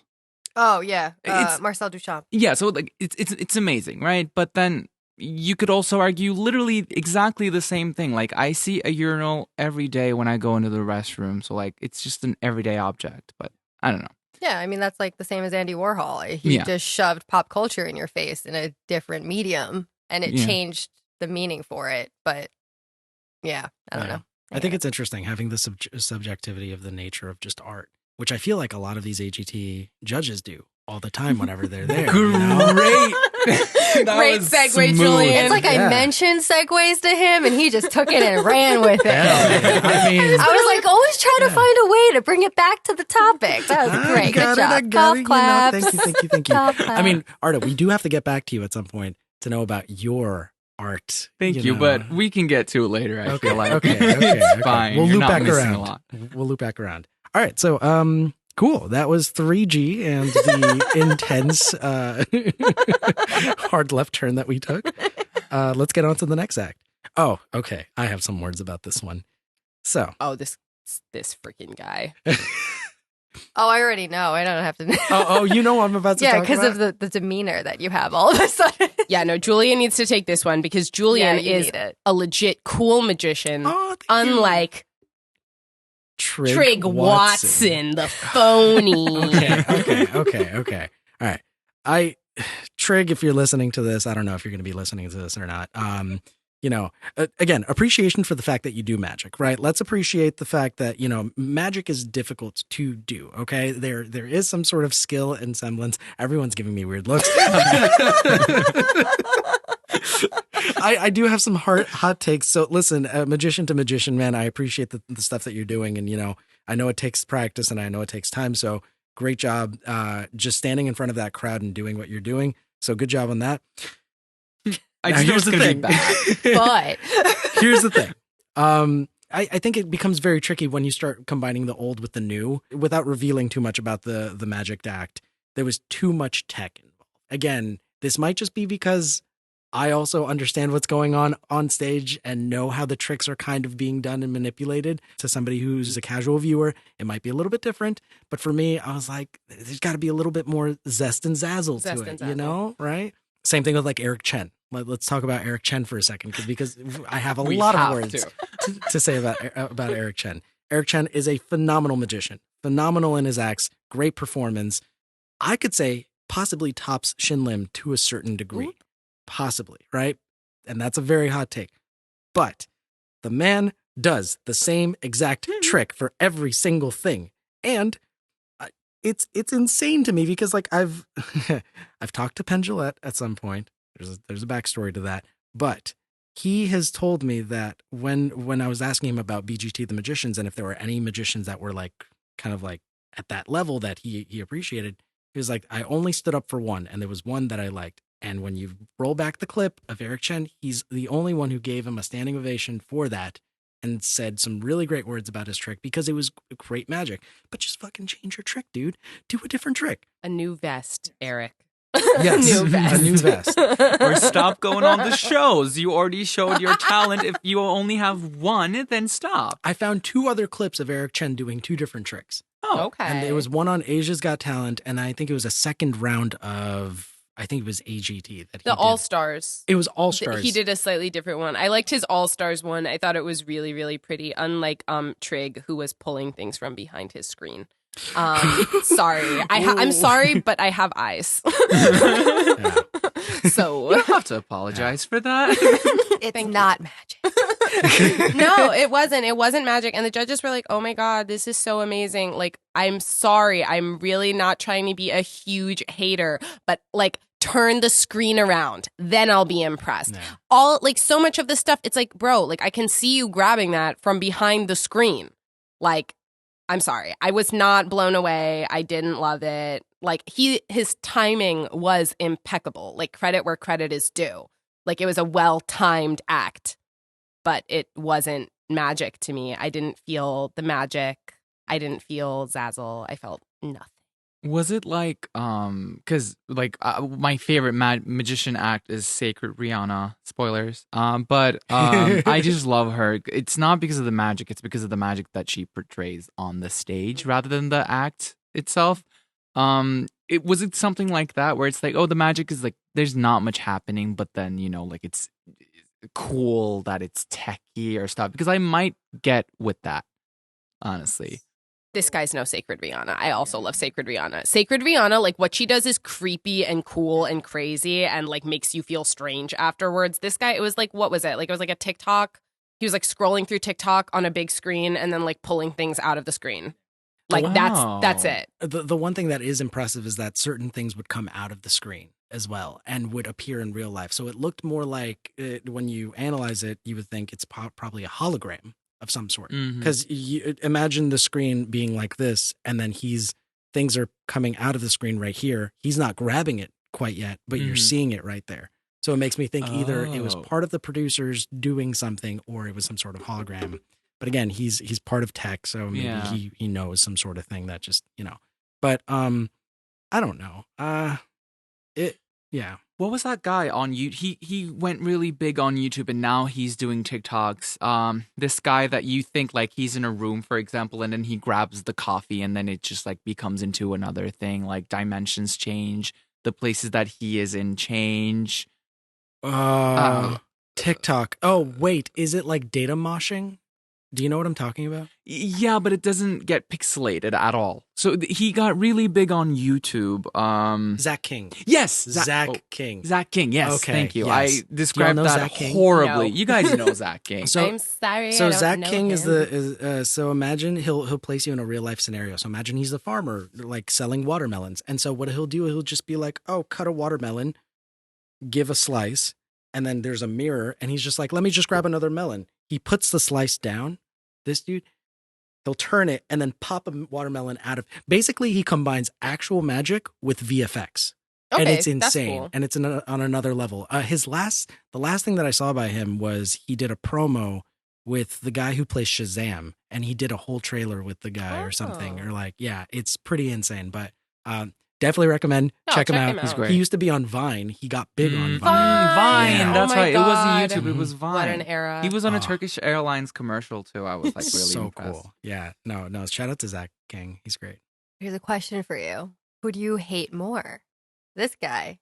Oh yeah, Marcel Duchamp. Yeah, so like it's amazing, right? But then you could also argue literally exactly the same thing. Like, I see a urinal every day when I go into the restroom, so like it's just an everyday object. But I don't know. Yeah, I mean that's like the same as Andy Warhol. He just shoved pop culture in your face in a different medium, and it changed the meaning for it. But yeah, I don't know. I think it's interesting having the subjectivity of the nature of just art, which I feel like a lot of these AGT judges do all the time whenever they're there. Great. You know? Great segue, smooth. Julian. It's like I mentioned segues to him, and he just took it and ran with it. I mean, I was like, always trying to find a way to bring it back to the topic. That was great. Good job. Golf claps. Thank you. Golf claps. I mean, Arda, we do have to get back to you at some point to know about your art. Thank you, know. but we can get to it later. I feel like okay. it's fine. We'll You're loop not back missing around. a lot. We'll loop back around. All right, so cool. That was 3G and the intense hard left turn that we took. Let's get on to the next act. Oh, okay. I have some words about this one. So, this freaking guy. Oh, I already know. I don't have to know. oh, you know what I'm about to Yeah, talk because about? of the demeanor that you have all of a sudden. Yeah, no, Julian needs to take this one because Julian Yeah, you is need it. a legit cool magician, Oh, thank you. unlike Trigg Watson, the phony. Okay. All right. Trigg, if you're listening to this, I don't know if you're going to be listening to this or not. Again, appreciation for the fact that you do magic, right? Let's appreciate the fact that, magic is difficult to do, okay? There is some sort of skill and semblance. Everyone's giving me weird looks. I do have some hot takes. So listen, magician to magician, man, I appreciate the stuff that you're doing. And, I know it takes practice and I know it takes time. So great job just standing in front of that crowd and doing what you're doing. So good job on that. Here's the thing. But Here's the thing. I think it becomes very tricky when you start combining the old with the new without revealing too much about the Magic Act. There was too much tech involved. Again, this might just be because I also understand what's going on stage and know how the tricks are kind of being done and manipulated. To somebody who's a casual viewer, it might be a little bit different. But for me, I was like, there's got to be a little bit more zest and zazzle to it, right? Same thing with like Eric Chen. Let's talk about Eric Chen for a second because I have a lot of words to say about Eric Chen. Eric Chen is a phenomenal magician, phenomenal in his acts, great performance. I could say possibly tops Shin Lim to a certain degree. Ooh. Possibly, right? And that's a very hot take. But the man does the same exact trick for every single thing. And it's insane to me because like I've talked to Penn Jillette at some point. There's a backstory to that. But he has told me that when I was asking him about BGT the magicians and if there were any magicians that were like kind of like at that level that he appreciated, he was like, I only stood up for one, and there was one that I liked. And when you roll back the clip of Eric Chen, he's the only one who gave him a standing ovation for that and said some really great words about his trick because it was great magic. But just fucking change your trick, dude. Do a different trick. A new vest, Eric. Yes, a new vest. Or stop going on the shows. You already showed your talent. If you only have one, then stop. I found 2 other clips of Eric Chen doing 2 different tricks. Oh, okay. And it was one on Asia's Got Talent, and I think it was a second round of, I think it was AGT that he The All Stars. It was All Stars. He did a slightly different one. I liked his All Stars one. I thought it was really, really pretty. Unlike Trigg, who was pulling things from behind his screen. Sorry, I'm sorry, but I have eyes. Yeah. So you don't have to apologize for that. it's not magic. No, it wasn't. It wasn't magic. And the judges were like, oh my God, this is so amazing. Like, I'm sorry. I'm really not trying to be a huge hater, but like, turn the screen around. Then I'll be impressed. Yeah. So much of the stuff, it's like, bro, like I can see you grabbing that from behind the screen. Like, I'm sorry. I was not blown away. I didn't love it. Like his timing was impeccable. Like credit where credit is due. Like it was a well-timed act, but it wasn't magic to me. I didn't feel the magic. I didn't feel Zazzle. I felt nothing. Was it like, because like my favorite magician act is Sacred Rihanna, spoilers. But I just love her. It's not because of the magic, it's because of the magic that she portrays on the stage rather than the act itself. Was it something like that where it's like, oh, the magic is like, there's not much happening, but then, like it's cool that it's techie or stuff, because I might get with that, honestly. This guy's no Sacred Rihanna. I also love Sacred Rihanna. Sacred Rihanna, like what she does is creepy and cool and crazy and like makes you feel strange afterwards. This guy, it was like, what was it? Like it was like a TikTok. He was like scrolling through TikTok on a big screen and then like pulling things out of the screen. Like that's it. The one thing that is impressive is that certain things would come out of the screen as well and would appear in real life. So it looked more like when you analyze it, you would think it's probably a hologram of some sort, because you imagine the screen being like this, and then things are coming out of the screen right here. He's not grabbing it quite yet, but you're seeing it right there. So it makes me think either it was Oh. part of the producers doing something or it was some sort of hologram. But again, he's part of tech, so maybe Yeah. he knows some sort of thing that just, But I don't know. Yeah. What was that guy on YouTube? He went really big on YouTube, and now he's doing TikToks. This guy that you think like he's in a room, for example, and then he grabs the coffee, and then it just like becomes into another thing. Like dimensions change, the places that he is in change. TikTok. Oh, wait, is it like data moshing? Do you know what I'm talking about? Yeah, but it doesn't get pixelated at all. So he got really big on YouTube. Zach King. Yes, Zach King. Zach King. Yes, Okay, thank you. yes. I Do y'all described know that Zach King? horribly. No. You guys know Zach King. So- I'm sorry. So I don't Zach know King him. is so imagine he'll place you in a real life scenario. So imagine he's a farmer like selling watermelons. And so what he'll do, he'll just be like, "Oh, cut a watermelon, give a slice." And then there's a mirror and he's just like, "Let me just grab another melon." He puts the slice down. This dude, he'll turn it and then pop a watermelon out of. Basically, he combines actual magic with VFX. Okay, And it's that's insane, cool. and it's on another level. The last thing that I saw by him was he did a promo with the guy who plays Shazam, and he did a whole trailer with the guy or something, Oh. or like, yeah, it's pretty insane. But definitely recommend check him out. He's great. He used to be on Vine. He got big on Vine. Vine. Yeah. That's Oh my right. It wasn't God. YouTube. It was Vine. What an era. He was on a Oh. Turkish Airlines commercial too. I was like really so impressed. cool. Yeah, no. Shout out to Zach King. He's great. Here's a question for you. Who do you hate more? This guy?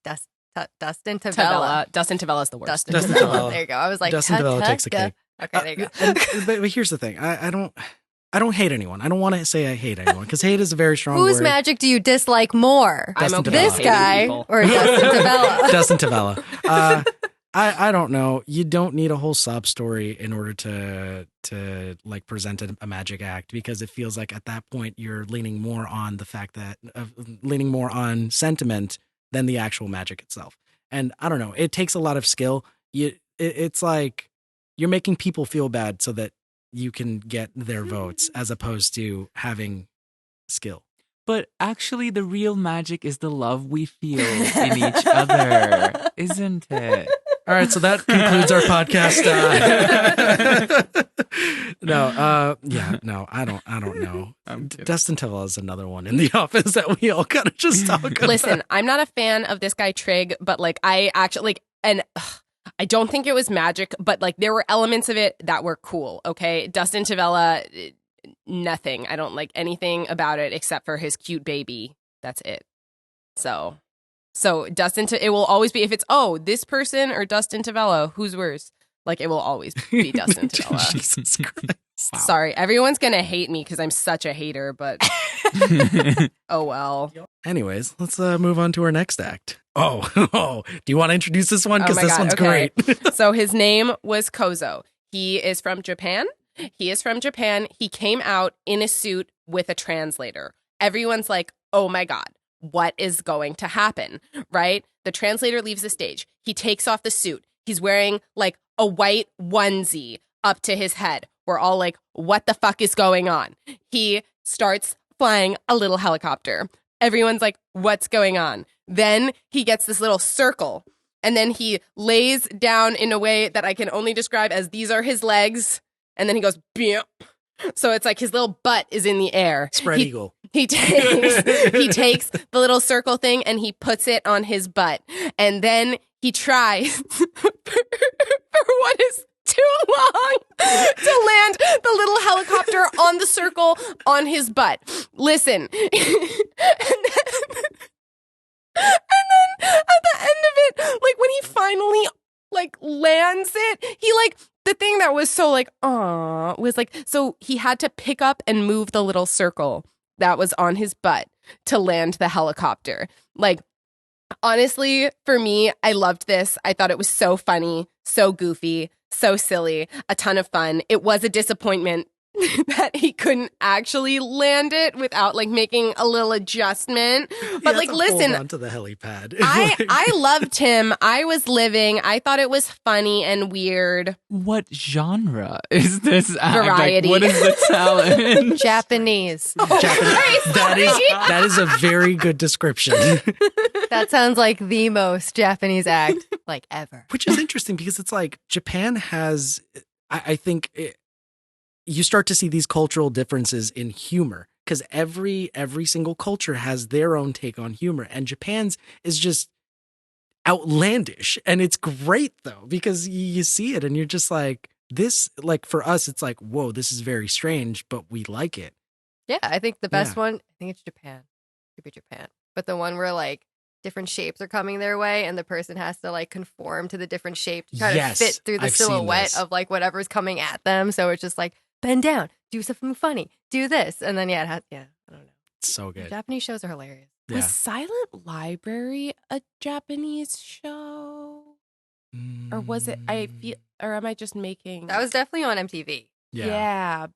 Dustin Tavella. Tavella. Dustin Tavella is the worst. Dustin Dustin Tavella. Tavella. There you go. I was like, Dustin Tavella takes the cake. Okay, there you go. But here's the thing. I don't hate anyone. I don't want to say I hate anyone because hate is a very strong Whose word. magic do you dislike more? I'm Dustin okay Tavella. with This hating guy people. or Dustin Tavella? Dustin Tavella. I don't know. You don't need a whole sob story in order to like present a magic act because it feels like at that point you're leaning more on the fact that leaning more on sentiment than the actual magic itself. And I don't know. It takes a lot of skill. It's like you're making people feel bad so that you can get their votes as opposed to having skill. But actually, the real magic is the love we feel in each other, isn't it? All right, so that concludes our podcast. I don't know. I'm kidding. Dustin Tavella is another one in the office that we all kind of just talk about. Listen, I'm not a fan of this guy Trigg, but like I actually like, and I don't think it was magic, but like there were elements of it that were cool. Okay, Dustin Tavella, nothing. I don't like anything about it except for his cute baby. That's it. So Dustin, it will always be if it's this person or Dustin Tavella, who's worse? Like it will always be Dustin Tavella. Jesus Christ. Wow. Sorry, everyone's gonna hate me because I'm such a hater, but oh well. Anyways, let's move on to our next act. Do you want to introduce this one? Oh Because my this God, one's okay. great. So his name was Kozo. He is from Japan. He came out in a suit with a translator. Everyone's like, oh my God, what is going to happen? Right? The translator leaves the stage. He takes off the suit. He's wearing like a white onesie up to his head. We're all like, what the fuck is going on? He starts flying a little helicopter. Everyone's like, what's going on? Then he gets this little circle. And then he lays down in a way that I can only describe as these are his legs. And then he goes, Beep. So it's like his little butt is in the air. Spread eagle. He takes the little circle thing and he puts it on his butt. And then he tries for what is too long to land the little helicopter on the circle on his butt. Listen. And then at the end of it, like when he finally like lands it, he like the thing that was so like was like so he had to pick up and move the little circle that was on his butt to land the helicopter. Like honestly, for me, I loved this. I thought it was so funny, so goofy, so silly, a ton of fun. It was a disappointment that he couldn't actually land it without like making a little adjustment. But like, listen, onto the helipad. I loved him. I was living. I thought it was funny and weird. What genre is this act? Variety. Like, what is the talent? Japanese. Japanese. That is a very good description. That sounds like the most Japanese act like ever. Which is interesting because it's like Japan has, I think you start to see these cultural differences in humor because every single culture has their own take on humor, and Japan's is just outlandish, and it's great though because you see it and you're just like this. Like for us, it's like, whoa, this is very strange, but we like it. Yeah, I think the best Yeah. one, I think it's Japan. Could be Japan. But the one where like different shapes are coming their way and the person has to like conform to the different shape to try Yes, to fit through the I've seen silhouette this. of like whatever's coming at them. So it's just like bend down, do something funny, do this. And then I don't know. It's so good. Japanese shows are hilarious. Yeah. Was Silent Library a Japanese show? Or was it, or am I just making... That was definitely on MTV. Yeah.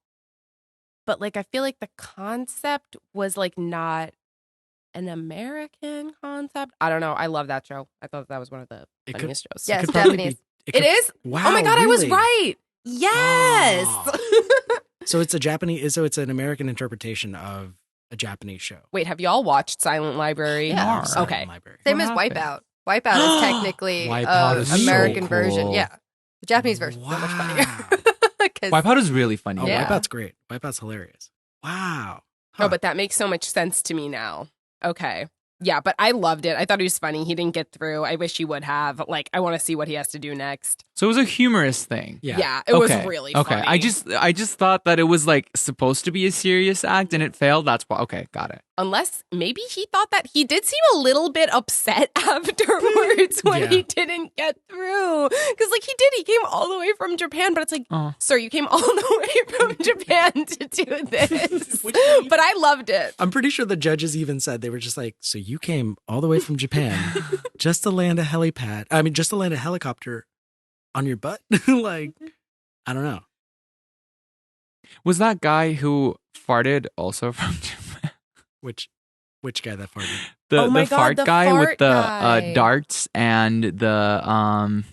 But like, I feel like the concept was like not an American concept. I don't know. I love that show. I thought that was one of the It could- funniest shows. Yeah, It it's could probably Japanese. be- It is? Wow. Oh my God, I was really? right. Yes. So it's a Japanese. So it's an American interpretation of a Japanese show. Wait, have y'all watched Silent Library? Yeah. Of Silent Okay. Library. Same What as happened? Wipeout. Wipeout is technically Wipeout is so American cool. version. Yeah. The Japanese version is so much funnier. 'Cause- Wipeout is really funny. Oh, Yeah. Wipeout's great. Wipeout's hilarious. Wow. Oh, but that makes so much sense to me now. Okay. Yeah, but I loved it. I thought he was funny. He didn't get through. I wish he would have. Like, I want to see what he has to do next. So it was a humorous thing. Yeah. It was Okay. really Okay. funny. I just thought that it was like supposed to be a serious act and it failed. That's why. Okay, got it. Unless maybe he thought that he did seem a little bit upset afterwards when Yeah. he didn't get through. Because, like, he came all the way from Japan, but it's like, Oh. sir, you came all the way from Japan to do this. But I loved it. I'm pretty sure the judges even said, they were just like, so you came all the way from Japan just to land a helipad. I mean, just to land a helicopter on your butt. Like, I don't know. Was that guy who farted also from Japan? Which guy that farted? The Oh my God, fart the guy fart with the guy. darts and the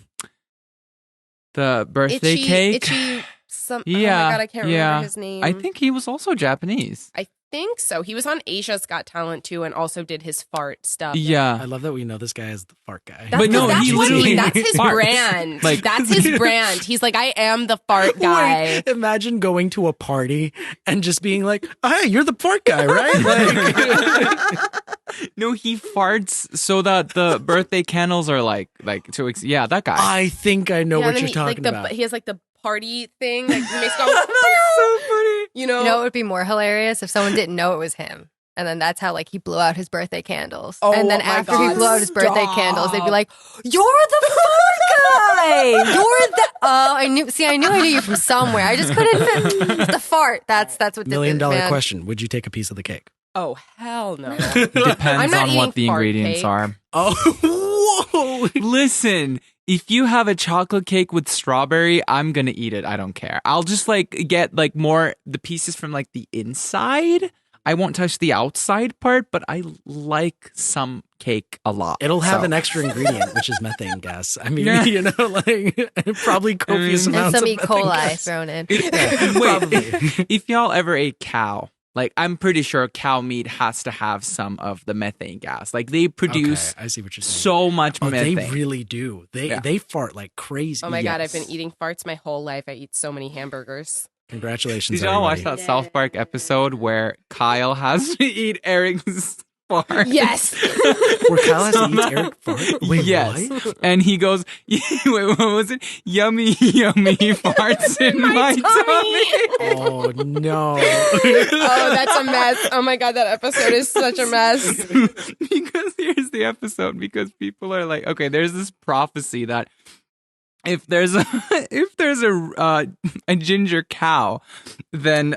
birthday cake. Itchy, some, oh Yeah, my God, I can't yeah. remember his name. I think he was also Japanese. I think so. He was on Asia's Got Talent too, and also did his fart stuff. I Yeah. love that we know this guy as the fart guy. That's, But no, that's he what literally that's his farts. brand. Like- That's his brand. He's like, I am the fart guy. Wait, imagine going to a party and just being like, "Hey, you're the fart guy, right?" Like, No, he farts so that the birthday candles are like yeah, that guy. I think I know Yeah, what and you're then talking about. He has like the party thing. Like, he makes go, so funny. you know. You know, it would be more hilarious if someone didn't know it was him. And then that's how like he blew out his birthday candles. Oh and then my after God, he blew out his birthday stop. candles, they'd be like, "You're the fart guy. You're the I knew you from somewhere. I just couldn't fit it's the fart. That's what did $1 million this, man. question. Would you take a piece of the cake? Oh hell no. It depends I'm not on what eating the fart ingredients cake. are. Oh, whoa. Listen, if you have a chocolate cake with strawberry, I'm gonna eat it. I don't care. I'll just like get like more the pieces from like the inside. I won't touch the outside part, but I like some cake a lot. It'll have So- an extra ingredient, which is methane gas. I mean, Yeah. you know, like probably copious And And amounts some of E. methane coli gas. thrown in. Yeah, Wait, probably. if y'all ever ate cow, like I'm pretty sure cow meat has to have some of the methane gas. Like they produce Okay, I see what you're saying. so much Oh, methane. they really do. They fart like crazy. Oh my God, I've Yes. been eating farts my whole life. I eat so many hamburgers. Congratulations, Did y'all watch everybody. that South Park episode where Kyle has to eat Eric's fart? Yes. Where Kyle has to eat Eric fart? Wait, yes. what? And he goes, wait, what was it? Yummy, yummy farts in my tummy. Oh no. Oh, that's a mess. Oh my God, that episode is such a mess. Because here's the episode, because people are like, okay, there's this prophecy that if there's a a ginger cow, then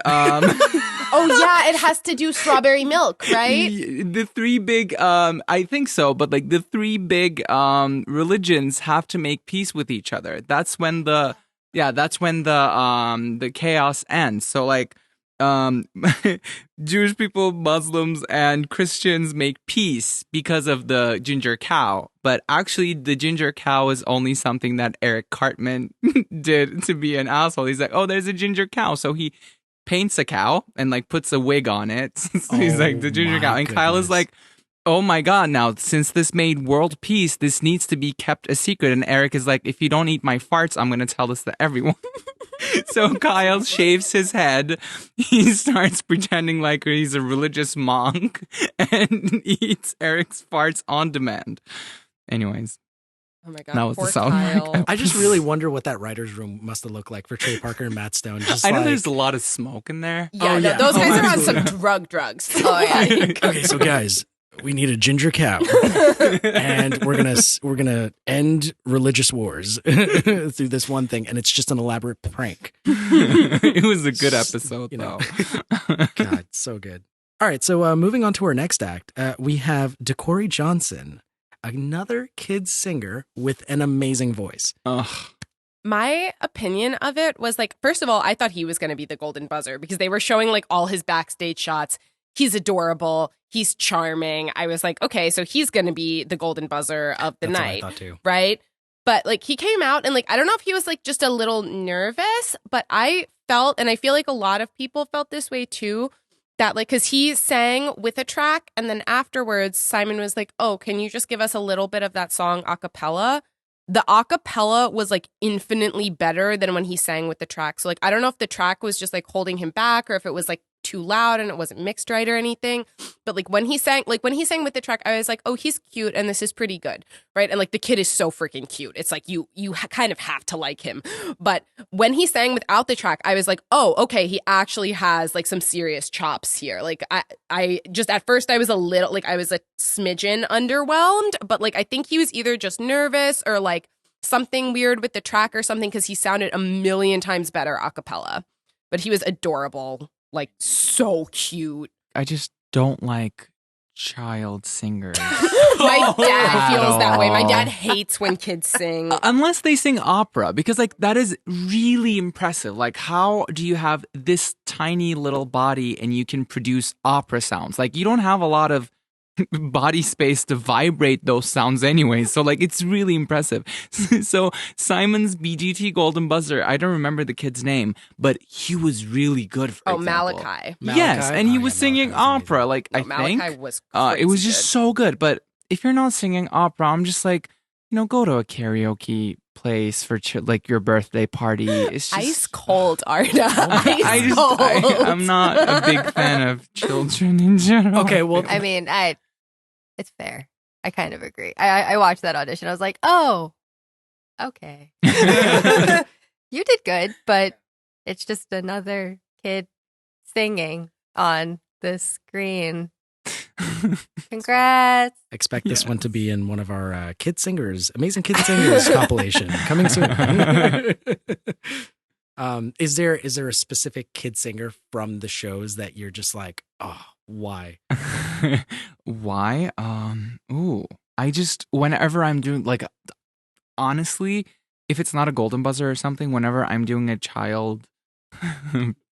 Oh yeah, it has to do strawberry milk, right? the three big I think so, but like the three big religions have to make peace with each other. That's when the chaos ends. So like Jewish people, Muslims, and Christians make peace because of the ginger cow. But actually, the ginger cow is only something that Eric Cartman did to be an asshole. He's like, oh, there's a ginger cow. So he paints a cow and like puts a wig on it. So he's Oh like the ginger my cow. And Kyle is goodness. like, oh my God, now since this made world peace, this needs to be kept a secret. And Eric is like, if you don't eat my farts, I'm going to tell this to everyone. So Kyle shaves his head. He starts pretending like he's a religious monk and eats Eric's farts on demand. Anyways. Oh my God. That was poor the South Kyle. Park. I just really wonder what that writer's room must have looked like for Trey Parker and Matt Stone. Just I know like, there's a lot of smoke in there. Yeah, Oh, no, yeah. those Oh, guys are on some absolutely. drugs. Oh yeah. okay, so guys, we need a ginger cow, and we're gonna end religious wars through this one thing, and it's just an elaborate prank. It was a good episode, You know. though. God, so good. All right, so moving on to our next act, we have Decory Johnson, another kid singer with an amazing voice. Ugh. My opinion of it was like, first of all, I thought he was going to be the golden buzzer because they were showing like all his backstage shots. He's adorable. He's charming. I was like, okay, so he's going to be the golden buzzer of the That's night, what I thought too. right? But like he came out and like, I don't know if he was like just a little nervous, but I felt, and I feel like a lot of people felt this way too, that like, cause he sang with a track and then afterwards Simon was like, oh, can you just give us a little bit of that song a cappella? The a cappella was like infinitely better than when he sang with the track. So like, I don't know if the track was just like holding him back or if it was like too loud and it wasn't mixed right or anything. But like when he sang with the track, I was like, oh, he's cute and this is pretty good, right? And like the kid is so freaking cute. It's like you kind of have to like him. But when he sang without the track, I was like, oh, okay, he actually has like some serious chops here. Like I just at first I was a little like I was a smidgen underwhelmed, but like I think he was either just nervous or like something weird with the track or something because he sounded a million times better a cappella. But he was adorable. Like, so cute. I just don't like child singers. My dad feels that way. My dad all. hates when kids sing. Unless they sing opera, because like that is really impressive. Like, how do you have this tiny little body and you can produce opera sounds? Like, you don't have a lot of body space to vibrate those sounds anyway. So like, it's really impressive. So Simon's BGT Golden Buzzer, I don't remember the kid's name, but he was really good. For example. Malachi. Yes, and he Oh, was yeah, singing Malachi's opera. Like, No, I Malachi think was it was crazy just good. so good. But if you're not singing opera, I'm just like, go to a karaoke place for like your birthday party. It's just Ice cold, Arda. Ice cold. I'm not a big fan of children in general. Okay, well, I mean, it's fair. I kind of agree. I watched that audition. I was like, oh, okay. You did good, but it's just another kid singing on the screen. Congrats. expect this one to be in one of our Amazing Kid Singers compilation coming soon. Is there a specific kid singer from the shows that you're just like, oh, why? Why? I just, whenever I'm doing, like, honestly, if it's not a golden buzzer or something, whenever I'm doing a child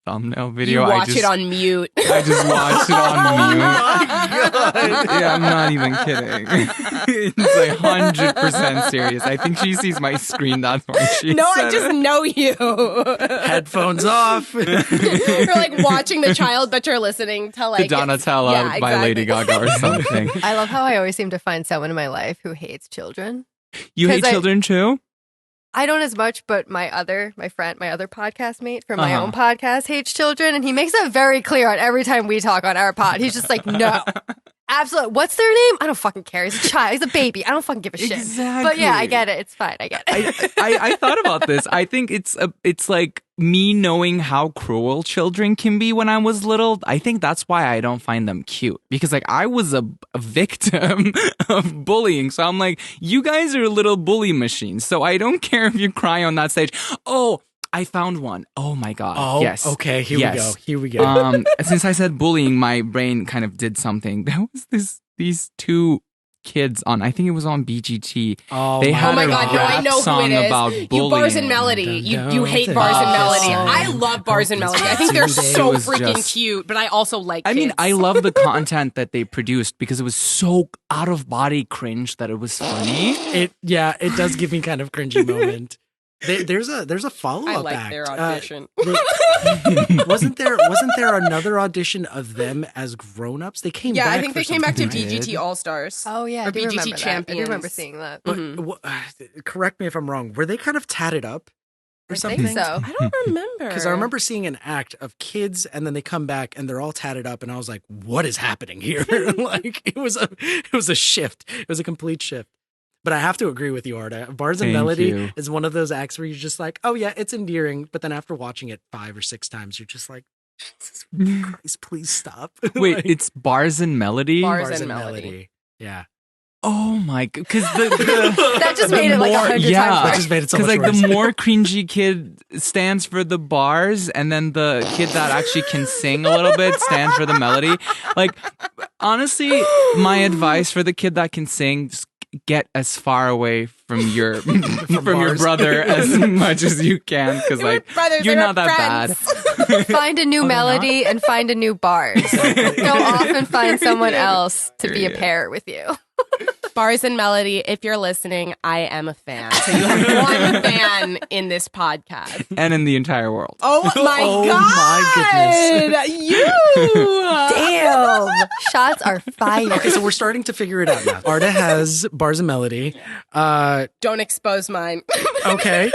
thumbnail video, You watch I just, it on mute. I just watch it on mute. God. Yeah, I'm not even kidding. It's like 100% serious. I think she sees my screen. That's why she No, said I just it. know you. Headphones off. You're like watching the child, but you're listening to To like Donatella Yeah, by Lady exactly. Gaga or something. I love how I always seem to find someone in my life who hates children. You hate 'Cause children too? I don't as much, but my other podcast mate from my Uh-huh. own podcast hates children, and he makes that very clear on every time we talk on our pod. He's just like, no, absolutely. What's their name? I don't fucking care. He's a child. He's a baby. I don't fucking give a shit. Exactly. But yeah, I get it. It's fine. I get it. I thought about this. I think it's like me knowing how cruel children can be when I was little. I think that's why I don't find them cute, because like I was a victim of bullying. So I'm like, you guys are little bully machines. So I don't care if you cry on that stage. Oh, I found one. Oh my God. Oh, yes. okay. Here Yes. we go. Since I said bullying, my brain kind of did something. There was these two kids on, I think it was on BGT. Oh, They Oh had my a God, no, I rap know who song it is. about You bullying. Bars and Melody. You hate Bars and Melody. I love Bars and Melody. I think they're so It was freaking just- cute, but I also like I mean, kids. I love the content that they produced because it was so out of body cringe that it was funny. It does give me kind of cringy moment. There's a follow I up like act. their audition. Wasn't there another audition of them as grown ups? They came. Yeah, back I think for they came back to something, right? BGT All Stars. Oh yeah, Or I do remember BGT that. I Champions. do remember seeing that. But Mhm. correct me if I'm wrong. Were they kind of tatted up or I something? think so. I don't remember. Because I remember seeing an act of kids, and then they come back and they're all tatted up, and I was like, "What is happening here?" Like it was a shift. It was a complete shift. But I have to agree with you, Arda. Bars and Thank Melody you. is one of those acts where you're just like, "Oh yeah, it's endearing," but then after watching it 5 or 6 times, you're just like, "Jesus Christ, please stop!" Wait, Like, it's Bars and Melody? Bars and Melody. Yeah, Oh my god! Because That just made it like 100 yeah. times that worse. just made it so Because much like worse. the more cringy kid stands for the bars, and then the kid that actually can sing a little bit stands for the melody. Like honestly, my advice for the kid that can sing: just get as far away from your from your bars. brother as much as you can, because They were like brothers, you're they were not that friends. bad. Find a new melody and find a new bars. Go off and find someone else to be a Period. pair with you. Bars and Melody, if you're listening, I am a fan. So you have one fan in this podcast. And in the entire world. Oh my Oh god! my goodness. You Damn. Shots are fired. Okay, so we're starting to figure it out now. Arda has Bars and Melody. Don't expose mine. Okay.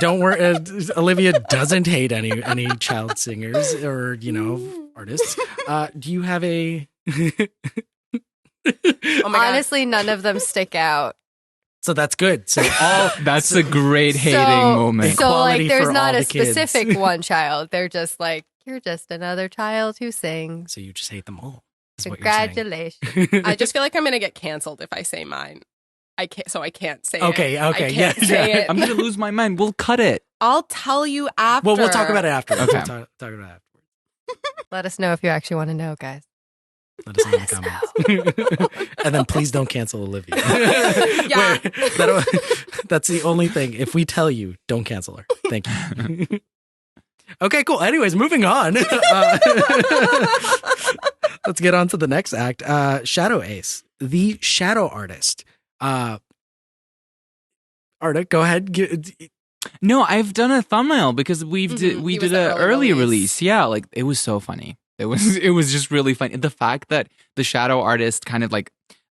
Don't worry. Olivia doesn't hate any child singers or, artists. Do you have a... Oh my god. Honestly, none of them stick out. So that's good. So all... That's a great hating So- moment. So Equality like there's for not all a the kids. specific one child. They're just like, you're just another child who sings. So you just hate them all. Is what you're saying. Congratulations. I just feel like I'm gonna get canceled if I say mine. I can't say Okay, it. okay, I can't yeah, say yeah. it. I'm gonna lose my mind. We'll cut it. I'll tell you after. Well, we'll talk about it after. Okay. We'll talk about it after. Let us know if you actually want to know, guys. Let us know in the comments. And then please don't cancel Olivia. Yeah. Wait, that's the only thing. If we tell you, don't cancel her. Thank you. Okay, cool. Anyways, moving on. Let's get on to the next act. Shadow Ace, the shadow artist. Arda, go ahead. No, I've done a thumbnail because we Mhm. did He was an the early early release. release. Yeah, like it was so funny. It was just really funny. The fact that the shadow artist kind of like,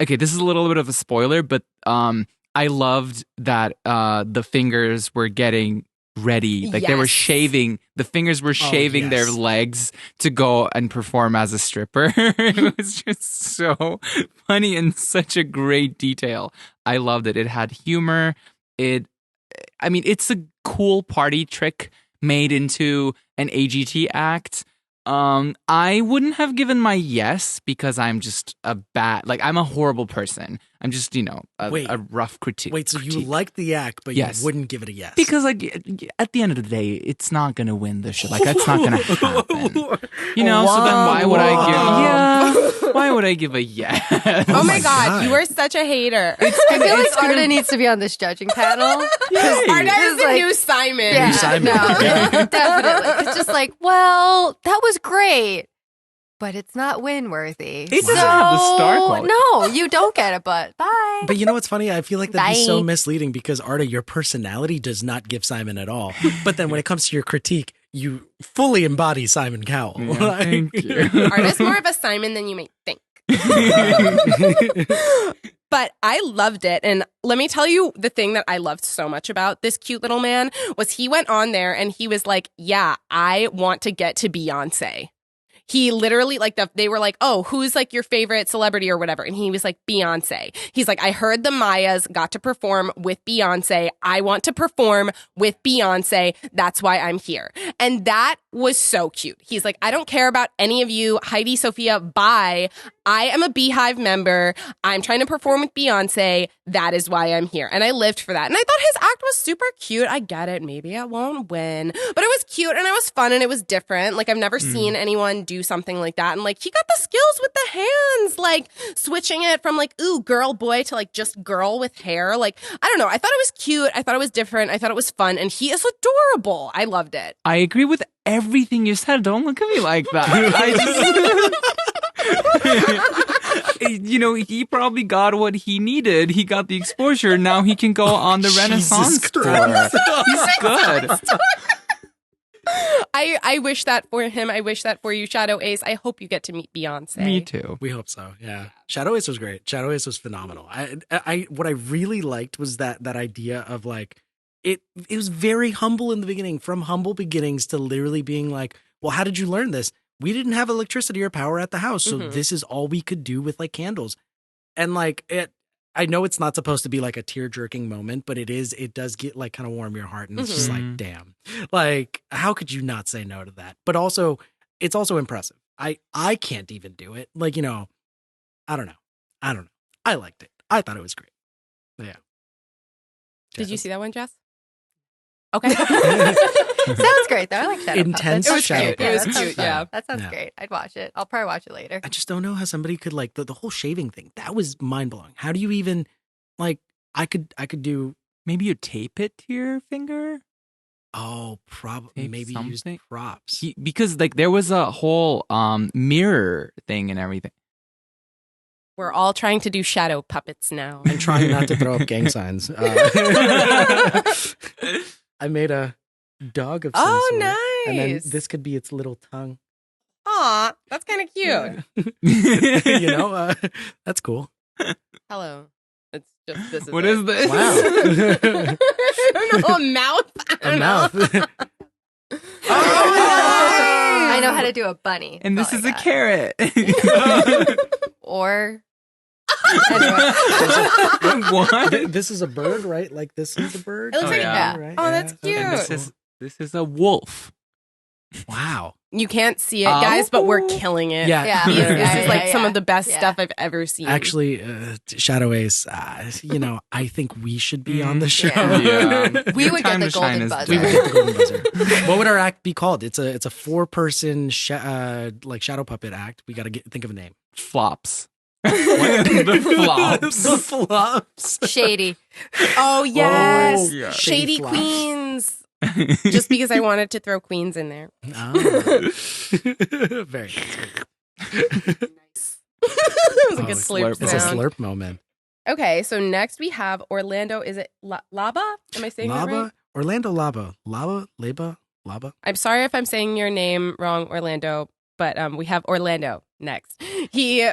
okay, this is a little bit of a spoiler, but I loved that the fingers were getting ready. Like they were Yes. shaving. The fingers were shaving their yes. legs to go and perform as a stripper. It was just so funny and such a great detail. I loved it. It had humor. It's a cool party trick made into an AGT act. I wouldn't have given my yes because I'm just I'm a horrible person. I'm just, Wait. a rough critique. Wait, so you critique. liked the act, but Yes. you wouldn't give it a yes? Because at the end of the day, it's not gonna win the show. Like that's not gonna happen. So then why would I give? Why would I give a yes? Oh my my god, God. you are such a hater. I feel like Arda needs to be on this judging panel. Arda is the like- new Simon. Yeah, Simon. no, definitely. It's just like, well, that was great, but it's not win-worthy. It doesn't have the star quality. No, you don't get it, but bye. But you know what's funny? I feel like that'd be so Bye. misleading because Arda, your personality does not give Simon at all. But then when it comes to your critique, you fully embody Simon Cowell. Yeah, thank you. Arda's more of a Simon than you may think. But I loved it. And let me tell you the thing that I loved so much about this cute little man was he went on there and he was like, yeah, I want to get to Beyonce. He literally they were like, oh, who's like your favorite celebrity or whatever? And he was like, Beyonce. He's like, I heard the Mayas got to perform with Beyonce. I want to perform with Beyonce. That's why I'm here. And that was so cute. He's like, I don't care about any of you. Heidi, Sophia, bye. I am a Beehive member. I'm trying to perform with Beyonce. That is why I'm here. And I lived for that. And I thought his act was super cute. I get it. Maybe I won't win, but it was cute and it was fun and it was different. Like I've never seen anyone do something like that. And like he got the skills with the hands, like switching it from like, ooh, girl, boy to like just girl with hair. Like, I don't know. I thought it was cute. I thought it was different. I thought it was fun. And he is adorable. I loved it. I agree with everything you said. Don't look at me like that. He probably got what he needed. He got the exposure. Now he can go on the Renaissance tour. He's good. I wish that for him. I wish that for you, Shadow Ace. I hope you get to meet Beyonce. Me too. We hope so. Yeah. Shadow Ace was great. Shadow Ace was phenomenal. What I really liked was that idea of like, it was very humble in the beginning, from humble beginnings to literally being like, well, how did you learn this? We didn't have electricity or power at the house. So this is all we could do with like candles. And like I know it's not supposed to be like a tear jerking moment, but it does get like kind of warm your heart. And it's just like, damn, like, how could you not say no to that? But also it's also impressive. I can't even do it. Like, I don't know. I liked it. I thought it was great. But yeah. Did you see that one, Jess? Okay. Sounds great though. I like Shadow Intense Puppets. It was Shadow cute. It was Puppets. cute. Yeah. That sounds Yeah. great. I'd watch it. I'll probably watch it later. I just don't know how somebody could like the whole shaving thing. That was mind blowing. How do you even like? I could do. Maybe you tape it to your finger. Oh, probably Tape maybe use something? props. Because like there was a whole mirror thing and everything. We're all trying to do shadow puppets now. I'm trying not to throw up gang signs. I made a dog of some Oh, sort. nice. And then this could be its little tongue. Aw, that's kind of cute. That's cool. Hello. It's just this. What is this? Wow. I don't know, a mouth. I A don't mouth. know. I know how to do a bunny. And this That's is all a I carrot. got. Or anyway. What? This is a bird, right? Like this is a bird. It looks like- yeah. Right? Oh, that's Okay. And cute. this is a wolf. Wow. You can't see it, guys, but we're Oh. killing it. Yeah. Yeah. This Yeah, is like yeah, some yeah. of the best Yeah. stuff I've ever seen. Actually, Shadow Ace, I think we should be on the show. Yeah. We Your would get time the to shine golden is buzzer. We would done. get the golden buzzer. What would our act be called? It's a 4-person like shadow puppet act. We got to think of a name. Flops. The flops. The flops. Shady. Oh, yes. yeah. Shady flops. Queens. Just because I wanted to throw queens in there. Oh. Very nice. Nice. That was a Oh, good it's slurp It's a sound. slurp moment. Okay, so next we have Orlando. Is it Leyba? Am I saying that right? Laba, Orlando Laba. Leyba, Laba. I'm sorry if I'm saying your name wrong, Orlando, but we have Orlando next. He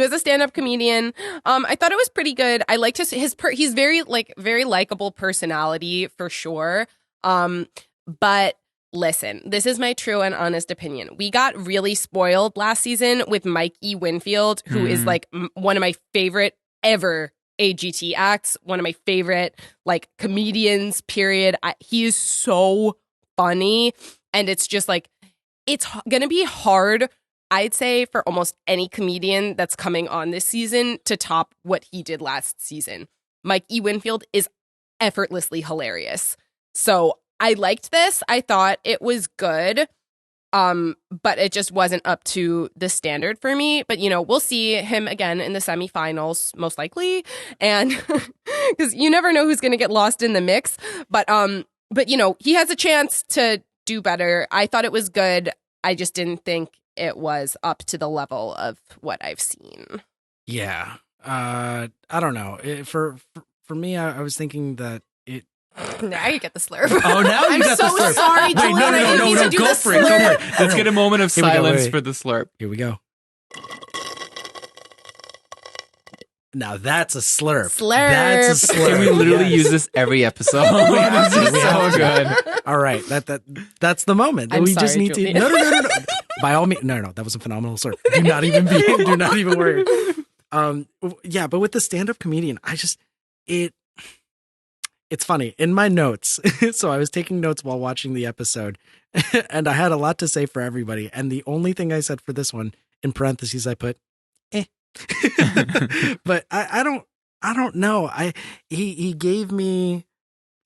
was a stand-up comedian. I thought it was pretty good. I liked he's very likable personality for sure. But listen, this is my true and honest opinion. We got really spoiled last season with Mike E. Winfield, who is like one of my favorite ever AGT acts, one of my favorite like comedians, period. He is so funny, and it's just like, it's going to be hard, I'd say, for almost any comedian that's coming on this season to top what he did last season. Mike E. Winfield is effortlessly hilarious. So I liked this. I thought it was good. But it just wasn't up to the standard for me. But, we'll see him again in the semifinals, most likely. And because you never know who's going to get lost in the mix. But he has a chance to do better. I thought it was good. I just didn't think it was up to the level of what I've seen. Yeah. I don't know. For me, I was thinking that it. Now you get the slurp. Oh, now you I'm got so the slurp. sorry, Wait, Julian. no, I didn't mean to do go the for it. Go slurp. for it. Let's get a moment of Here we go, silence wait. for the slurp. Here we go. Now that's a slurp. Slurp. That's a slurp. Can we literally Yes. use this every episode? have to. This is We so have to. good. All right, that's the moment. I'm We just sorry, need Julian. to. No. By all means, no. That was a phenomenal slurp. Do not even worry. Yeah, but with the stand-up comedian, it's funny in my notes. So I was taking notes while watching the episode, and I had a lot to say for everybody. And the only thing I said for this one, in parentheses, I put, eh. But I don't know. He gave me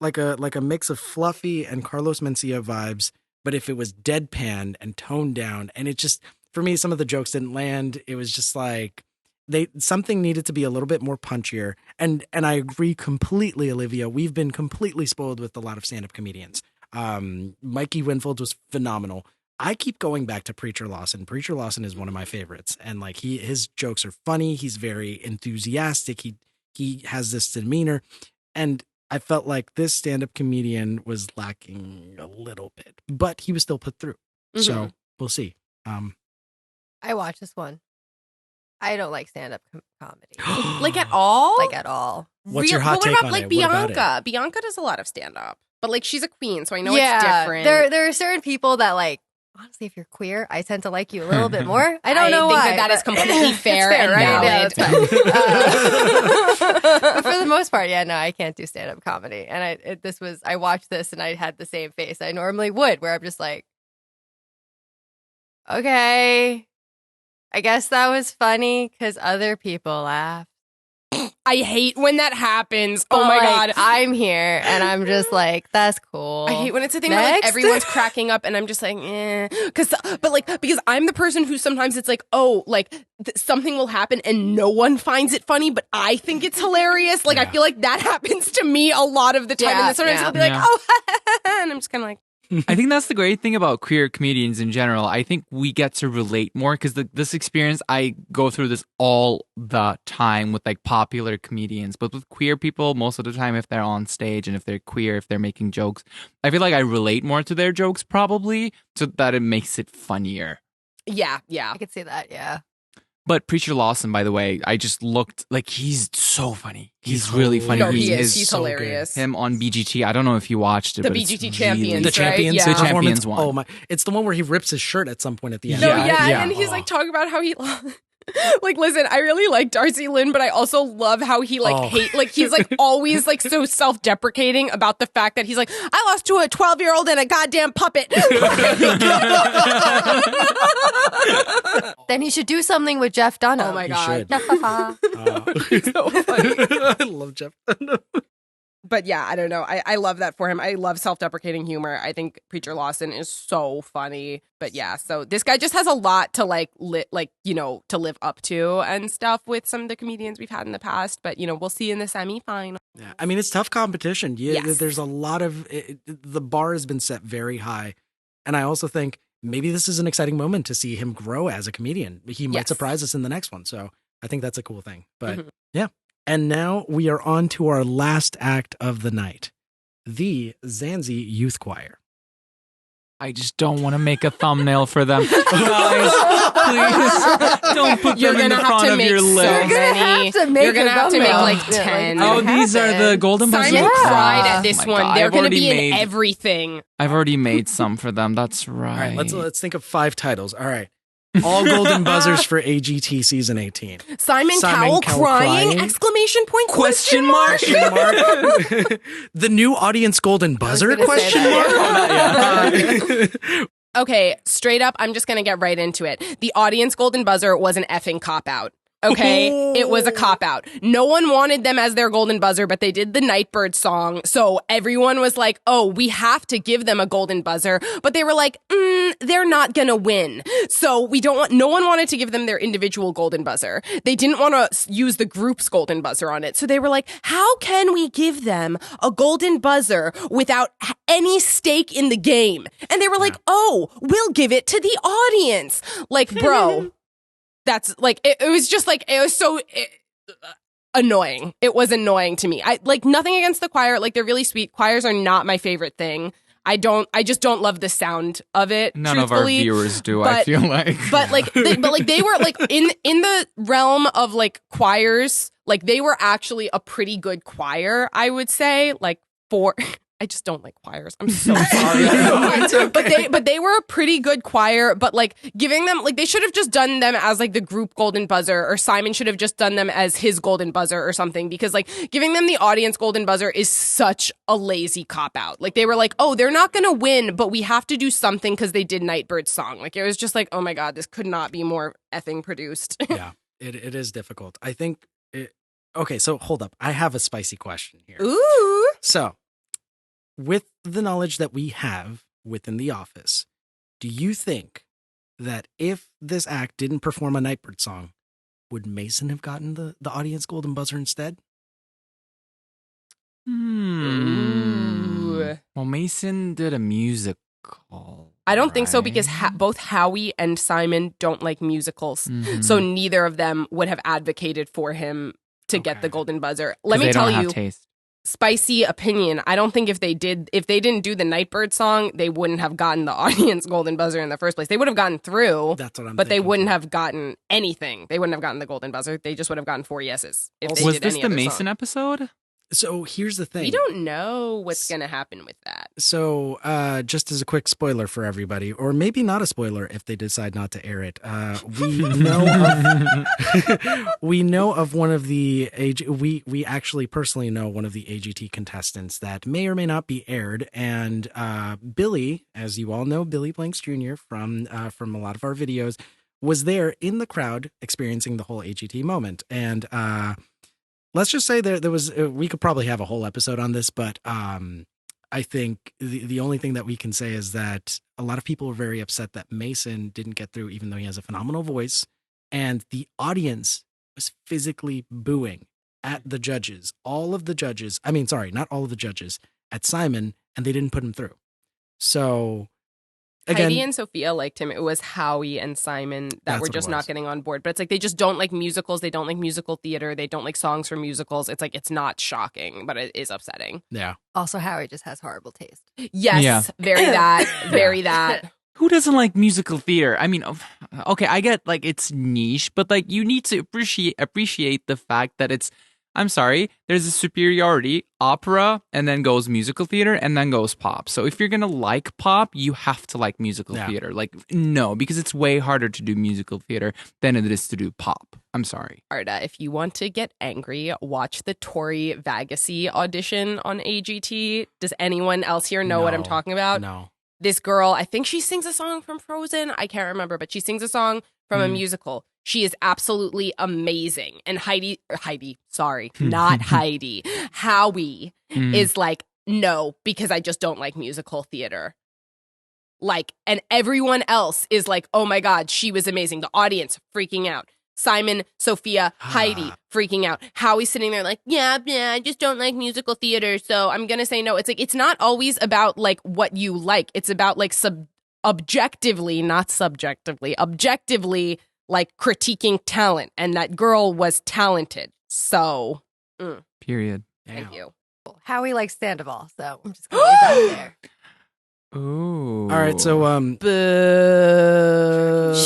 like a mix of Fluffy and Carlos Mencia vibes, but if it was deadpan and toned down, and it just, for me, some of the jokes didn't land. It was just like something needed to be a little bit more punchier. And I agree completely, Olivia. We've been completely spoiled with a lot of stand-up comedians. Mikey Winfield was phenomenal. I keep going back to Preacher Lawson. Preacher Lawson is one of my favorites, and like his jokes are funny. He's very enthusiastic. He has this demeanor, and I felt like this stand-up comedian was lacking a little bit, but he was still put through. So we'll see. I watched this one. I don't like stand-up comedy. Like at all? Like at all. What's your hot what take about on like it? What about Bianca? Bianca does a lot of stand-up, but like she's a queen, so I know it's different. There are certain people that like. Honestly, if you're queer, I tend to like you a little bit more. I don't know why. I think that is completely fair and right? valid. Yeah, but for the most part, yeah, no, I can't do stand-up comedy. And I watched this and I had the same face I normally would, where I'm just like, okay, I guess that was funny because other people laughed. I hate when that happens. Oh my God. I'm here and I'm just like, that's cool. I hate when it's a thing where like everyone's cracking up and I'm just like, because I'm the person who sometimes it's like, oh, like something will happen and no one finds it funny, but I think it's hilarious. Like I feel like that happens to me a lot of the time. And then sometimes I'll be like, oh, and I'm just kind of like, I think that's the great thing about queer comedians in general. I think we get to relate more because this experience, I go through this all the time with like popular comedians, but with queer people, most of the time, if they're on stage and if they're queer, if they're making jokes, I feel like I relate more to their jokes probably, so that it makes it funnier. Yeah. I could see that, yeah. But Preacher Lawson, by the way, I just looked like he's so funny. He's really funny. No, he is. He's He's so hilarious. him on BGT. I don't know if you watched it. The but BGT it's Champions, really, the champions, right? the Yeah. champions one. Oh my! It's the one where he rips his shirt at some point at the end. No, Yeah, and then he's like talking about how he like, listen, I really like Darcy Lynn, but I also love how he like he's like always like so self-deprecating about the fact that he's like, I lost to a 12-year-old and a goddamn puppet. Then he should do something with Jeff Dunham. Oh my He God. should. So funny. I love Jeff. But yeah, I don't know. I love that for him. I love self-deprecating humor. I think Preacher Lawson is so funny. But yeah, so this guy just has a lot to to live up to and stuff with some of the comedians we've had in the past. But we'll see in the semifinal. Yeah, I mean it's tough competition. Yes. There's a lot of the bar has been set very high, and I also think maybe this is an exciting moment to see him grow as a comedian. He might surprise us in the next one. So I think that's a cool thing. But yeah. And now we are on to our last act of the night, the Mzansi Youth Choir. I just don't want to make a thumbnail for them. Guys, please don't put them in the front of your list. You're gonna have to make like 10. Oh, these are the golden buzzer. Simon cried at this one. God, They're going to be in everything. I've already made some for them. That's right. All right, let's think of 5 titles. All right. All golden buzzers for AGT season 18. Simon Cowell crying? Exclamation point? Question mark? The new audience golden buzzer? Question mark? Okay, straight up, I'm just going to get right into it. The audience golden buzzer was an effing cop-out. Okay, it was a cop-out. No one wanted them as their golden buzzer, but they did the Nightbird song. So everyone was like, oh, we have to give them a golden buzzer. But they were like, they're not gonna win. So no one wanted to give them their individual golden buzzer. They didn't want to use the group's golden buzzer on it. So they were like, how can we give them a golden buzzer without any stake in the game? And they were like, oh, we'll give it to the audience. Like, bro. That's like, it was just like, it was so annoying. It was annoying to me. I like nothing against the choir. Like they're really sweet. Choirs are not my favorite thing. I just don't love the sound of it. None of our viewers do, I feel like. But they were like in the realm of like choirs, like they were actually a pretty good choir, I would say. Like I just don't like choirs. I'm so sorry. But they were a pretty good choir, but like giving them like they should have just done them as like the group golden buzzer, or Simon should have just done them as his golden buzzer or something, because like giving them the audience golden buzzer is such a lazy cop out. Like they were like, "Oh, they're not going to win, but we have to do something cuz they did Nightbird's song." Like it was just like, "Oh my god, this could not be more effing produced." Yeah. It is difficult. I think okay, so hold up. I have a spicy question here. Ooh. So, with the knowledge that we have within the office, do you think that if this act didn't perform a Nightbird song, would Mason have gotten the audience golden buzzer instead? Ooh. Well, Mason did a musical. I don't think so because both Howie and Simon don't like musicals. So neither of them would have advocated for him to get the golden buzzer. Let me tell you, taste. Spicy opinion. I don't think if they didn't do the Nightbird song, they wouldn't have gotten the audience golden buzzer in the first place. They would have gotten through. That's what I'm But they thinking, wouldn't too. have gotten anything. They wouldn't have gotten the golden buzzer. They just would have gotten 4 yeses. If they Was did this any the other Mason song. episode? So here's the thing. We don't know what's going to happen with that. So, just as a quick spoiler for everybody, or maybe not a spoiler if they decide not to air it, we know of one of the we actually personally know one of the AGT contestants that may or may not be aired, and Billy, as you all know, Billy Blanks Jr. from a lot of our videos, was there in the crowd experiencing the whole AGT moment, and let's just say there was we could probably have a whole episode on this, but I think the only thing that we can say is that a lot of people were very upset that Mason didn't get through, even though he has a phenomenal voice, and the audience was physically booing at the judges. All of the judges, I mean, sorry, not all of the judges, at Simon, and they didn't put him through. So again, Heidi and Sophia liked him. It was Howie and Simon that That's were what it just was. not getting on board. But it's like they just don't like musicals. They don't like musical theater. They don't like songs from musicals. It's like it's not shocking, but it is upsetting. yeah. Also, Howie just has horrible taste. Yes, Yeah. very that, very that. Who doesn't like musical theater? I mean, okay, I get like it's niche, but like you need to appreciate the fact that it's. I'm sorry, there's a superiority, opera, and then goes musical theater, and then goes pop. So if you're gonna like pop, you have to like musical Yeah. theater. Like, no, because it's way harder to do musical theater than it is to do pop. I'm sorry. Arda, if you want to get angry, watch the Tori Vagassi audition on AGT. Does anyone else here know what I'm No. talking about? No. This girl, I think she sings a song from Frozen. I can't remember, but she sings a song from a musical. She is absolutely amazing. And Howie is like, no, because I just don't like musical theater. Like, and everyone else is like, oh my God, she was amazing. The audience freaking out. Simon, Sophia, Heidi freaking out. Howie's sitting there like, yeah, I just don't like musical theater, so I'm gonna say no. It's like, it's not always about like what you like. It's about like objectively, not subjectively, objectively, like critiquing talent. And that girl was talented. So, Period. thank you. Howie likes Sandoval, so I'm just going to leave that there. Ooh. All right, so Boo.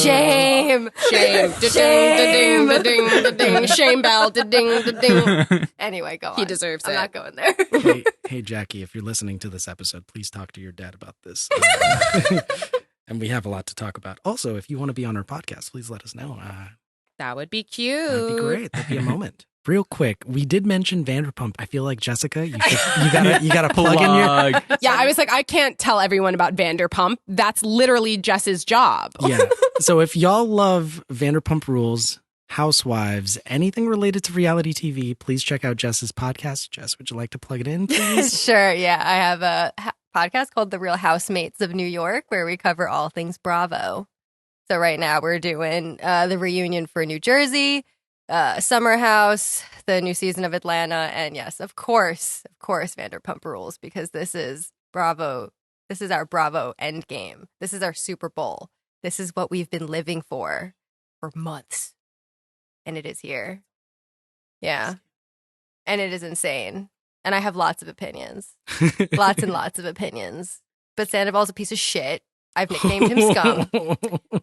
Shame. Shame. Da-ding, da-ding, da-ding, da-ding. Shame bell. Da-ding, da-ding. Anyway, go on. He deserves I'm it. not going there. hey Jackie, if you're listening to this episode, please talk to your dad about this. And we have a lot to talk about. Also, if you want to be on our podcast, please let us know. That would be cute. That'd be great. That'd be a moment. Real quick, we did mention Vanderpump. I feel like Jessica, you gotta plug in your. Yeah, I was like, I can't tell everyone about Vanderpump. That's literally Jess's job. Yeah. So if y'all love Vanderpump Rules, Housewives, anything related to reality TV, please check out Jess's podcast. Jess, would you like to plug it in, please? Sure, yeah. I have a podcast called The Real Housemates of New York where we cover all things Bravo. So right now we're doing the reunion for New Jersey, Summer House, the new season of Atlanta, and yes, of course, Vanderpump Rules, because this is Bravo. This is our Bravo endgame. This is our Super Bowl. This is what we've been living for months. And it is here. Yeah. And it is insane. And I have lots of opinions. Lots and lots of opinions. But Sandoval's a piece of shit. I've nicknamed him Scum.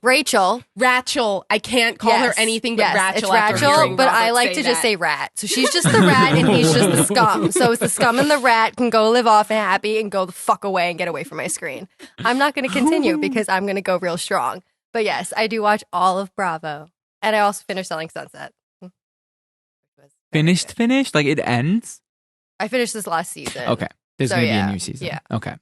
Rachel. I can't call her anything but Rachel. It's after Rachel, hearing but Robert I like say to just that. say rat. So she's just the rat and he's just the scum. So it's the scum and the rat can go live off and happy and go the fuck away and get away from my screen. I'm not going to continue because I'm going to go real strong. But yes, I do watch all of Bravo. And I also finished Selling Sunset. Finished? Like it ends? I finished this last season. Okay. There's So, going to be yeah, a new season. yeah. Okay.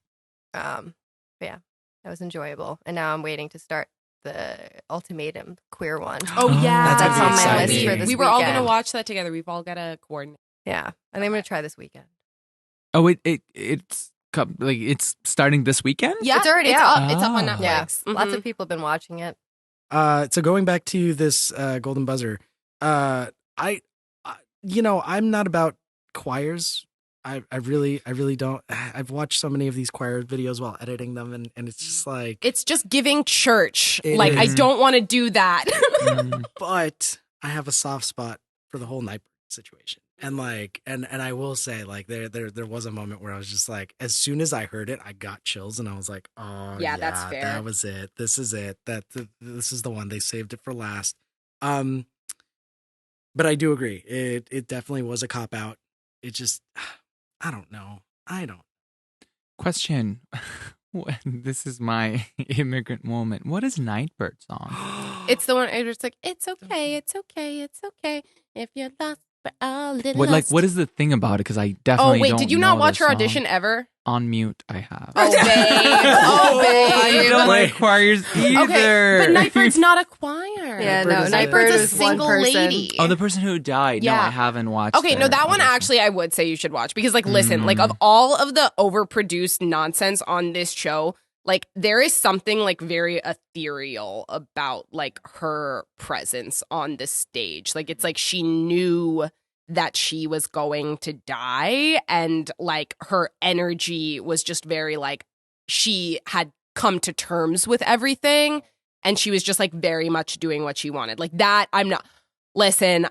But yeah, that was enjoyable. And now I'm waiting to start the Ultimatum queer one. Oh, yeah. That's on my list for We this were all weekend. going to watch that together. We've all got to coordinate. Yeah. I think I'm going to try this weekend. Oh, it's starting this weekend? Yeah, It's already it's out. Up. It's up on Oh. Netflix. Yeah. Mhm. Lots of people have been watching it. So going back to this golden buzzer, I'm not about choirs I really don't. I've watched so many of these choir videos while editing them, and it's just like It's just giving church. It Like, I is. don't want to do that. But I have a soft spot for the whole Nightbird situation. And like, and I will say, like, there was a moment where I was just like, as soon as I heard it, I got chills, and I was like, oh Yeah, that's fair. that was it. This is it. This is the one. They saved it for last. But I do agree. It definitely was a cop out. It just, I don't know. Question. This is my immigrant moment. What is Nightbird song? It's the one where it's like, it's okay, it's okay, it's okay. If you're lost for a little What is the thing about it? Because I Oh, definitely wait, don't did you know not watch this her song. audition ever? On mute, I have. Oh, babe. Oh, babe. I don't like choirs either. Okay, but Nightbird's not a choir. Yeah, no, Nightbird's a is one single person. lady. Oh, the person who died. No, Yeah. I haven't watched. Okay, no, their that one audition. actually I would say you should watch because, like, listen, like, of all of the overproduced nonsense on this show, like, there is something, like, very ethereal about, like, her presence on the stage. Like, it's like she knew that she was going to die, and, like, her energy was just very, like, she had come to terms with everything, and she was just, like, very much doing what she wanted. Like, that, listen,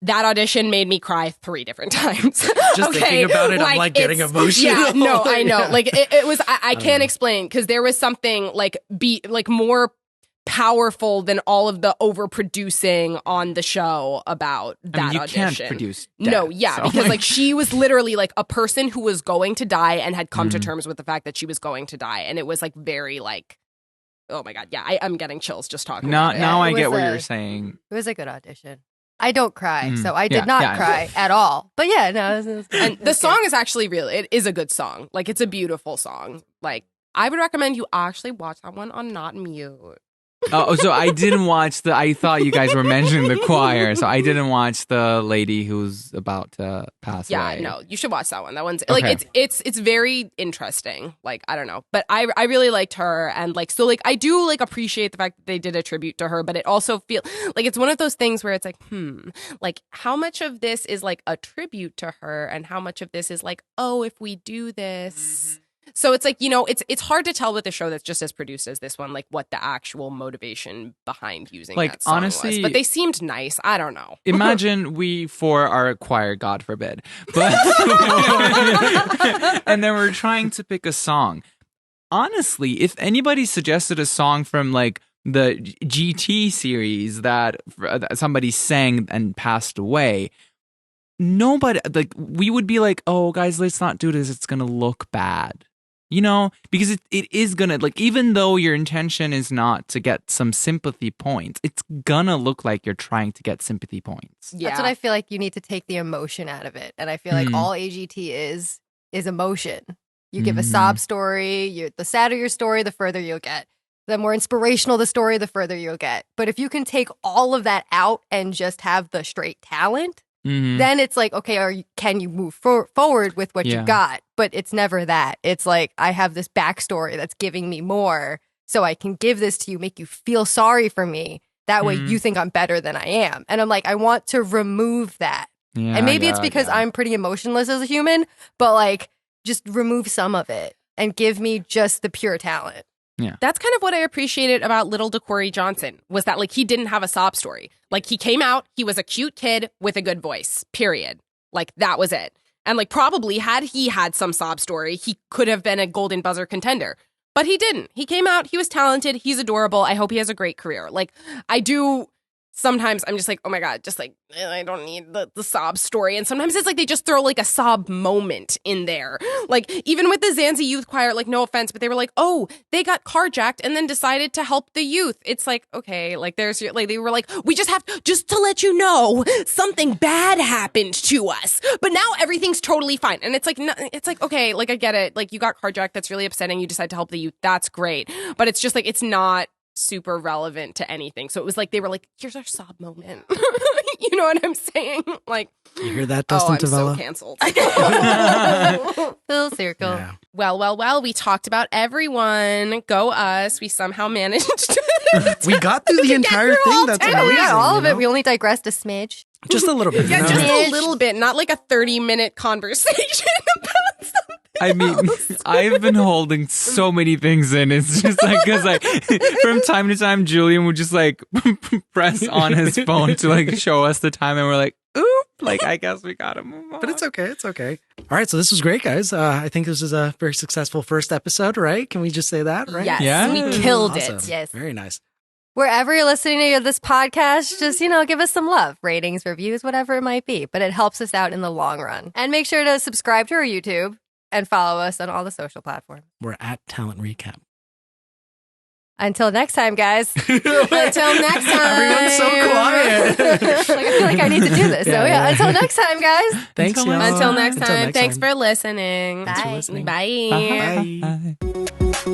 that audition made me cry 3 different times. Just thinking about it, I'm like getting it's- emotional. Yeah, no, I know. Yeah. Like it was. I don't can't know. explain because there was something like more powerful than all of the overproducing on the show about that I mean, you audition. can't produce. No, death, yeah, so, because like she was literally like a person who was going to die and had come to Mhm. terms with the fact that she was going to die, and it was like very like, oh my god, yeah, I'm getting chills just talking. Now, about it. now it I get was what a- you're saying. It was a good audition. I don't cry, Mm. so I did Yeah, not yeah. cry at all. But yeah, no, it was good. And It the was song good. is actually really, it is a good song. Like, it's a beautiful song. Like, I would recommend you actually watch that one on not mute. Oh, so I didn't watch I thought you guys were mentioning the choir, so I didn't watch the lady who's about to pass Yeah, away. no, you should watch that one. That one's like Okay. it's very interesting. Like, I don't know, but I really liked her, and like, so like I do like appreciate the fact that they did a tribute to her, but it also feel like it's one of those things where it's like, like how much of this is like a tribute to her, and how much of this is like, oh, if we do this. So it's like, you know, it's hard to tell with a show that's just as produced as this one, like what the actual motivation behind using Like, that song honestly- was. But they seemed nice. I don't know. Imagine we for our choir, God forbid, but and then we're trying to pick a song. Honestly, if anybody suggested a song from like the GT series that somebody sang and passed away, nobody, like, we would be like, oh guys, let's not do this, it's gonna look bad, you know, because it is gonna, like, even though your intention is not to get some sympathy points, it's gonna look like you're trying to get sympathy points. Yeah. That's what I feel like. You need to take the emotion out of it, and I feel like Mm. all AGT is emotion. You give a Mm. sob story. The sadder your story, the further you'll get. The more inspirational the story, the further you'll get. But if you can take all of that out and just have the straight talent, Mhm. then it's like, okay, can you move forward with what Yeah. you got? But it's never that. It's like, I have this backstory that's giving me more, so I can give this to you, make you feel sorry for me. That way Mhm. you think I'm better than I am. And I'm like, I want to remove that. Yeah, And maybe it's yeah, because yeah. I'm pretty emotionless as a human, but like, just remove some of it and give me just the pure talent. That's kind of what I appreciated about Little DeCory Johnson, was that like he didn't have a sob story. Like, he came out, he was a cute kid with a good voice, period. Like, that was it. And like, probably had he had some sob story, he could have been a golden buzzer contender. But he didn't. He came out, he was talented, he's adorable. I hope he has a great career. Like, I do. Sometimes I'm just like, oh my God, just like, I don't need the sob story. And sometimes it's like they just throw like a sob moment in there. Like, even with the Mzansi Youth Choir, like, no offense, but they were like, oh, they got carjacked and then decided to help the youth. It's like, okay, like, there's your, like, they were like, we just have, just to let you know, something bad happened to us. But now everything's totally fine. And it's like, no, it's like, okay, like, I get it. Like, you got carjacked. That's really upsetting. You decide to help the youth. That's great. But it's just like, it's not super relevant to anything. So it was like they were like, here's our sob moment. You know what I'm saying? Like, You hear that, oh, Dustin I'm so Tavella? canceled. Full circle. Yeah. Well, we talked about everyone. Go us. We somehow managed We got through the Get entire through all thing. That's 10. Yeah, we amazing. got all of you it. know? We only digressed a smidge. Just a little bit. Yeah, you know? just a little bit, not like a 30-minute conversation about something. I mean, I've been holding so many things in. It's just like, because like from time to time, Julian would just like press on his phone to like show us the time, and we're like, oop, like I guess we gotta move on. But it's okay. It's okay. All right. So this was great, guys. I think this is a very successful first episode, right? Can we just say that, right? Yes, Yeah. we killed Awesome. it. Yes. Very nice. Wherever you're listening to this podcast, just, give us some love, ratings, reviews, whatever it might be. But it helps us out in the long run. And make sure to subscribe to our YouTube and follow us on all the social platforms. We're at Talent Recap. Until next time, guys. Until next time. Everyone's so quiet. I feel like I need to do this. So Yeah. until next time, guys. Thanks, Until y'all. Until next time. Until next Thanks time. for listening. Thanks for Bye. listening. Bye. Bye.